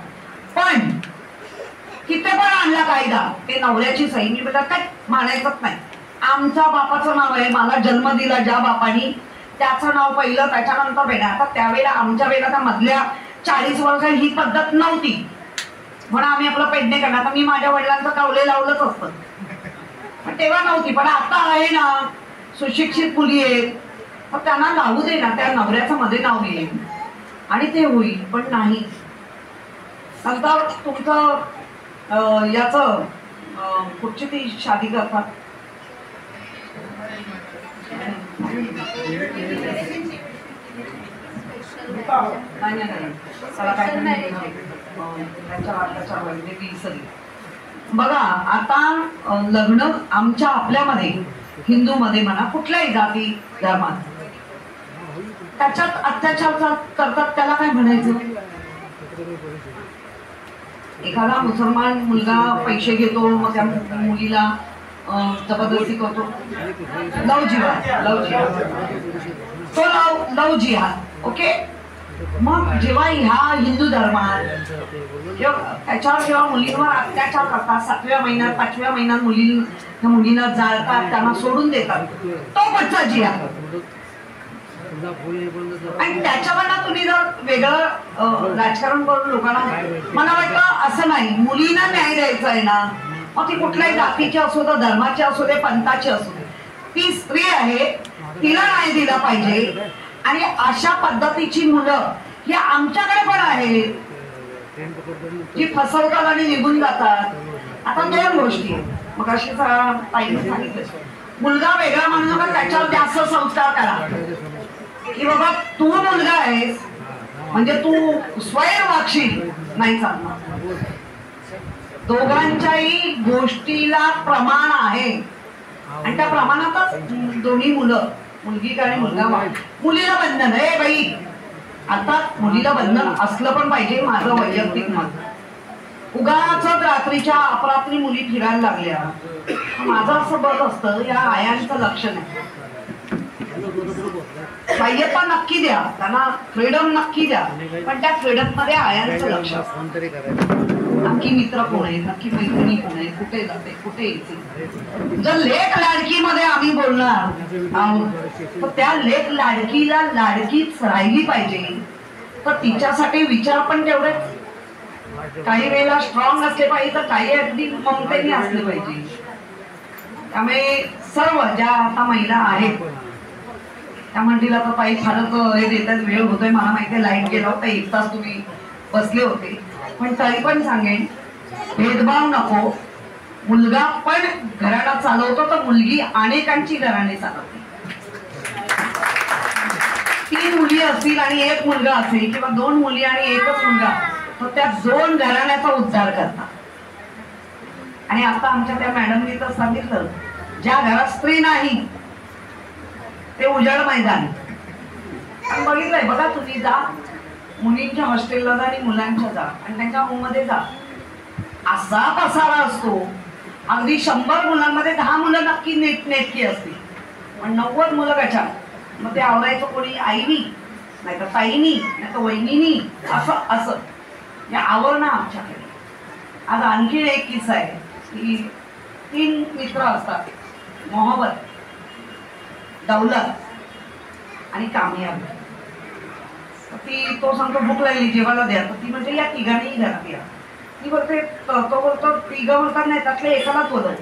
पण तिथे पण आणला कायदा, ते नवऱ्याची सही. मी बघा काय मानायचंच नाही. आमच्या बापाचं नाव आहे, मला जन्म दिला ज्या बापानी त्याचं नाव पहिलं, त्याच्यानंतर वेळा. आता त्यावेळेला आमच्या वेळेला त्या मधल्या 40 वर्ष ही पद्धत नव्हती म्हणून आम्ही आपलं पेडणे करणार. आता मी माझ्या वडिलांचं कावले लावलंच असतं, पण तेव्हा नव्हती. पण आता आहे ना, सुशिक्षित मुली आहेत, तर त्यांना लावू दे ना, त्या नवऱ्याचं मध्ये नाव येईल आणि ते होईल. पण नाही, नंतर तुमचं याचं कुठची ती शादी करतात बघा. आता लग्न आमच्या आपल्यामध्ये हिंदूमध्ये म्हणा कुठल्याही जाती धर्मात त्याच्यात अत्याचार करतात, त्याला काय म्हणायचं? एखादा मुसलमान मुलगा पैसे घेतो, मग त्या मुलीला जबरदस्ती करतो, लव जिहाद, तो लव जिहाद. ओके, मग जेव्हा ह्या हिंदू धर्मात त्याच्यावर जेव्हा मुलींवर अत्याचार करतात, 7व्या महिन्यात 5व्या महिन्यात मुलींना जाळतात, त्यांना सोडून देतात, तो पडचा जिहाद. आणि त्याच्यावर तुम्ही जर वेगळं राजकारण करून लोकांना, मला वाटतं असं नाही. मुलींना न्याय द्यायचा आहे ना, मग ती कुठल्याही जातीची असो तर धर्माची असो दे, पंथाची असो दे, ती स्त्री आहे, तिला न्याय दिला पाहिजे. आणि अशा पद्धतीची मुलं ही आमच्याकडे पण आहेत जी फसवतात आणि निघून जातात. आता 2 गोष्टी आहेत. मग अशी ताईने सांगितलं, मुलगा वेगळा म्हणू नका, त्याच्यावर जास्त संस्कार करा की बाबा तू मुलगा आहेस म्हणजे तू स्वैर वागशील, नाही चालणार. दोघांच्याही गोष्टीला प्रमाण आहे आणि त्या प्रमाणातच दोन्ही मुलं, मुलगी आणि मुलगा. मुलीला बंधन आहे बाई, आता मुलीला बंधन असलं पण पाहिजे, माझं वैयक्तिक मत. उगाच रात्रीच्या अपरात्री मुली फिरायला लागल्या, माझं असं बघत असतं या आयांचं लक्ष नाही. स्वायत्ता नक्की द्या, त्यांना फ्रीडम नक्की द्या, पण त्या फ्रीडम मध्ये आयांचं लक्ष असतं. नक्की मित्र कोण आहे, नक्की मैत्रिणी कोण आहे, कुठे जाते, कुठे येते. जर लेक लाडकी मध्ये आम्ही बोलणार आहोत तर त्या लेक लाडकीला लाडकीच राहिली पाहिजे, तर तिच्यासाठी विचार पण तेवढेच काही वेळेला स्ट्रॉंग असले पाहिजे, तर काही अगदी ममतेने असले पाहिजे. त्यामुळे सर्व ज्या आता महिला आहेत त्या मंडळीला तर काही फारच हे देतात, वेळ होतोय, मला माहिती आहे लाईट गेला होता, 1 तास तुम्ही बसले होते, पण तरी पण सांगेन भेदभाव नको. मुलगा पण घराला चालवतो तर मुलगी अनेकांची घराने चालवते. 3 मुली असतील आणि 1 मुलगा असेल किंवा 2 मुली आणि 1च मुलगा, तर त्या 2 घराण्याचा उद्धार करतात. आणि आता आमच्या त्या मॅडमनी तर सांगितलं, ज्या घरात स्त्री नाही ते उजाड मैदान. बघितलंय बघा, तुम्ही जा मुलींच्या हॉस्टेलला जा आणि मुलांच्या जा आणि त्यांच्या रूम मध्ये जा, असा पसारा असतो. अगदी 100 मुलांमध्ये 10 मुलं नक्की नेटकी असतील, पण 90 मुलं कशा. मग ते आवरायचं कोणी आईनी, नाही तर ताईनी, नाही तर वहिनीनी, असं असं या आवरणं आमच्याकडे. आज आणखी एक किस्सा आहे की 3 मित्र असतात, मोहब्बत, दौलत आणि कामयाबी. ती तो सांगतो भूक लागली जेवायला द्या, तर ती म्हणजे या तिघांनी घरात या. ती बोलते तो बोलतो तिघं बोलतात नाही त्यातल्या एकालाच बोलव.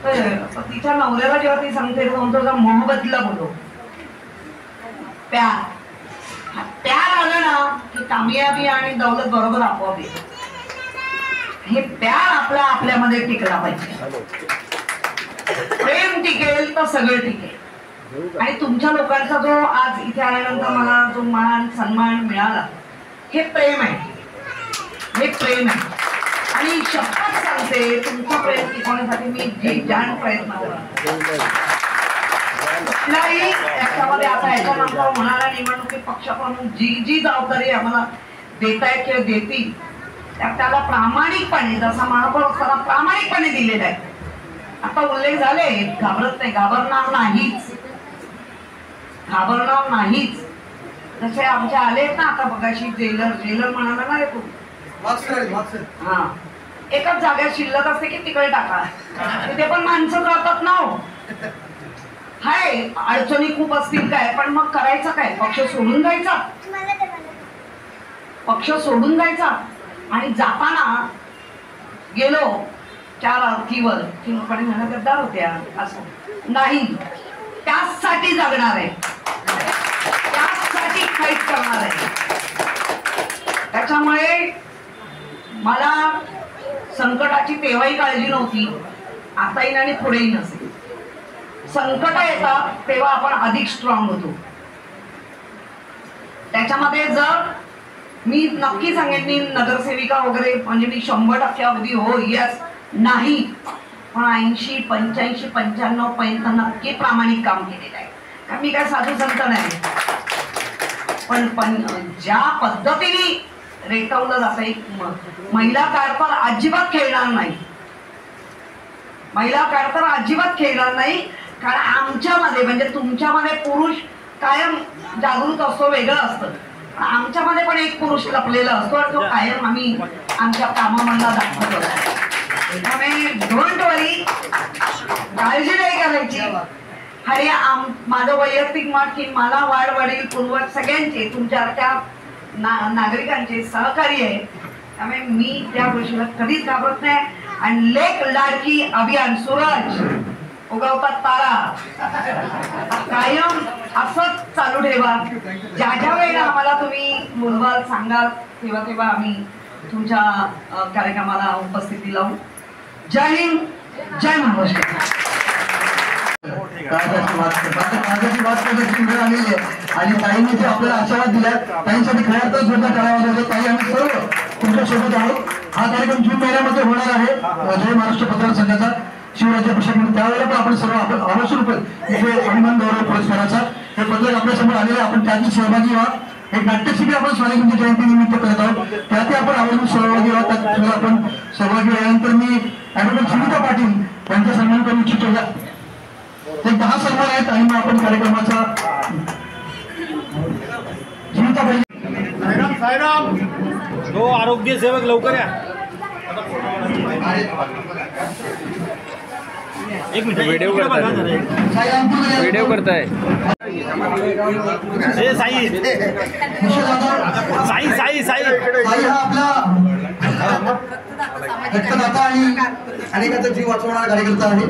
तर तिच्या नवऱ्याला जेव्हा ती सांगते तो मोहब्बतला बोलव. प्यार प्यार आलं ना की कामयाबी आणि दौलत बरोबर आपोआप येते. हे प्यार आपल्यामध्ये टिकला पाहिजे. प्रेम टिकेल तर सगळं टिकेल. आणि तुमच्या लोकांचा जो आज इथे आल्यानंतर मला जो मान सन्मान मिळाला हे प्रेम आहे, हे प्रेम आहे. आणि शपथ सांगते तुमचं प्रेम टिकवण्यासाठी मी जी जाण प्रयत्न करतो. कुठल्याही याच्यामध्ये आता याच्यानंतर होणाऱ्या निवडणुकीत पक्षप्रमुख जी जबाबदारी आम्हाला देतायत किंवा देतील त्याला प्रामाणिकपणे, जसा महापौर असताना प्रामाणिकपणे दिलेला आहे. आता उल्लेख झाले घाबरत नाही, घाबरणार नाहीच, घाबरणार नाहीच. जसे आमचे आलेत ना आता बघाशी जेलर म्हणाला ना तू हा एकाच जागेत शिल्लक असते की तिकडे टाका, तिथे पण माणसं जातात ना. हाय अडचणी खूप असतील काय, पण मग करायचं काय? पक्ष सोडून जायचा, पक्ष सोडून जायचा. आणि जाताना गेलो 4 अर्थीवर की लोकांनी म्हणा गद्दार होत्या असं नाही. त्याचसाठी जगणार आहे, त्याचसाठी फाईट करणार आहे. त्याच्यामुळे मला संकटाची तेव्हाही काळजी नव्हती, आता येईल आणि पुढेही नसेल. संकट येतात तेव्हा आपण अधिक स्ट्रॉंग होतो. त्याच्यामध्ये जर मी नक्की सांगेन मी नगरसेविका वगैरे म्हणजे मी 100% अगदी हो यस नाही, पण 80, 85, 95% नक्की प्रामाणिक काम केलेलं आहे. कारण मी काय साधू संत नाही, पण ज्या पद्धतीने रेटवलं जातं महिला कारभार अजिबात खेळणार नाही, महिला कारभार अजिबात खेळणार नाही. कारण आमच्यामध्ये म्हणजे तुमच्यामध्ये पुरुष कायम जागृत असतो, वेगळं असतं. आमच्यामध्ये पण एक पुरुष लपलेला असतो आणि तो कायम आम्ही आमच्या कामामधला दाखवतो. त्यामुळे डोंट वरी, काळजी नाही करायची. अरे माझं वैयक्तिक मत की मला वाढ वडील पूर्वज सगळ्यांचे तुमच्यासारख्या नागरिकांचे सहकार्य आहे. त्यामुळे मी त्या गोष्टीला कधीच घाबरत नाही. आणि लेक लाडकी अभियान सूरज उगवतात तारा कायम असंच चालू ठेवा. ज्या वेळेला आम्हाला तुम्ही बोलवाल सांगाल तेव्हा आम्ही तुमच्या कार्यक्रमाला उपस्थिती लावू. जय हिंद, जय महाराष्ट्र. आणि ताईंनी जे आपल्याला आशीर्वाद दिला ताईंसाठी खऱ्या अर्थात जोरदार करावा लागतो. ताई आम्ही सर्व तुमच्या सोबत आहोत. हा कार्यक्रम जून महिन्यामध्ये होणार आहे जय महाराष्ट्र पत्रकार संघाचा शिवराज्याभिषेक. त्यावेळेला पण आपण सर्व आवश्यक रुपये इथे हनुमान गौरव पुरस्काराचा हे पत्रक आपल्या समोर आलेले आपण त्यातून सहभागी व्हा. एक नाट्यशिबिर आपण स्वामींच्या जयंती निमित्त करत आहोत, त्यातही आपण आवर्जून सहभागी व्हा. त्यात सुद्धा आपण सहभागी व्हायनंतर मी ॲडव्होकेट सुनीता पाटील यांचा सन्मान करू इच्छितो. ते 10 सन्मान आहेत आणि मग आपण कार्यक्रमाचा सुनीता पाटील साईराम हो आरोग्य सेवक लवकर या. एक मिनिट व्हिडिओ करताय साई साई साई साई हा आपला रक्तदाता आणि अनेकांचा जीव वाचवणारा कार्यकर्ता आहे.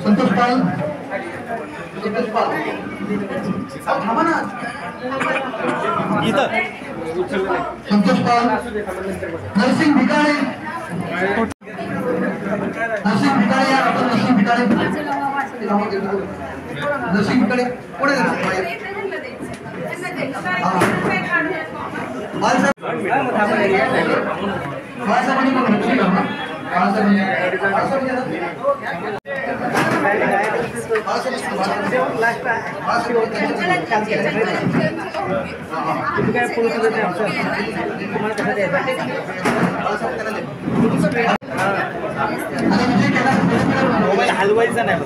संतोष पाल संतोष पाल नरसिंग भिकाणे नरसिंग भिकाणे आपण नरसिंग भिकाणे नरसिंग भिकाणे पुढे मोबाईल हलवायचा नाही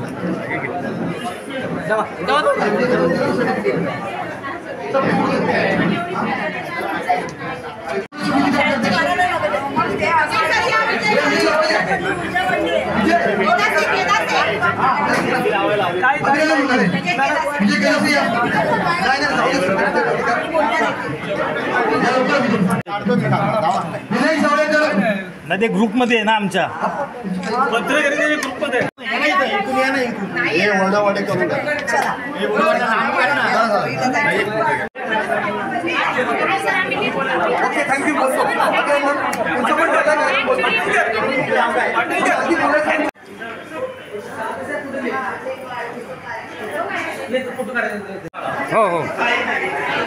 अभिनंदन होणार आहे. विजय केला असेल या. विनायक सावळेकर ना ते ग्रुप मध्ये आहे ना आमच्या पत्रकारिता ग्रुप मध्ये हे वडावाडे करून ओके थँक्यू बोलतो हो हो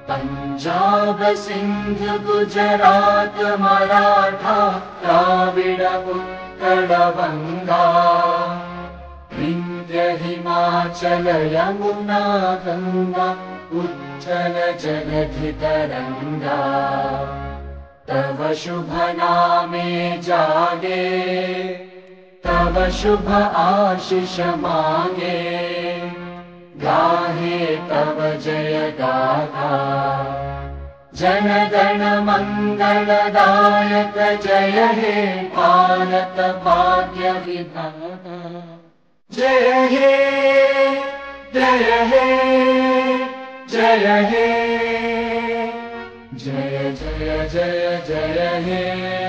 पंजाब सिंध गुजरात मराठा द्राविड उत्कल बंगा विंध्य हिमाचल यमुना गंगा उच्चल जलधि तरंगा तव शुभ नामे जागे तव शुभ आशीष मांगे गाहे तव जय गाथा जन गण मंगलदायक जय हे भारत भाग्य विधाता जय हे जय हे जय हे जय जय जय जय हे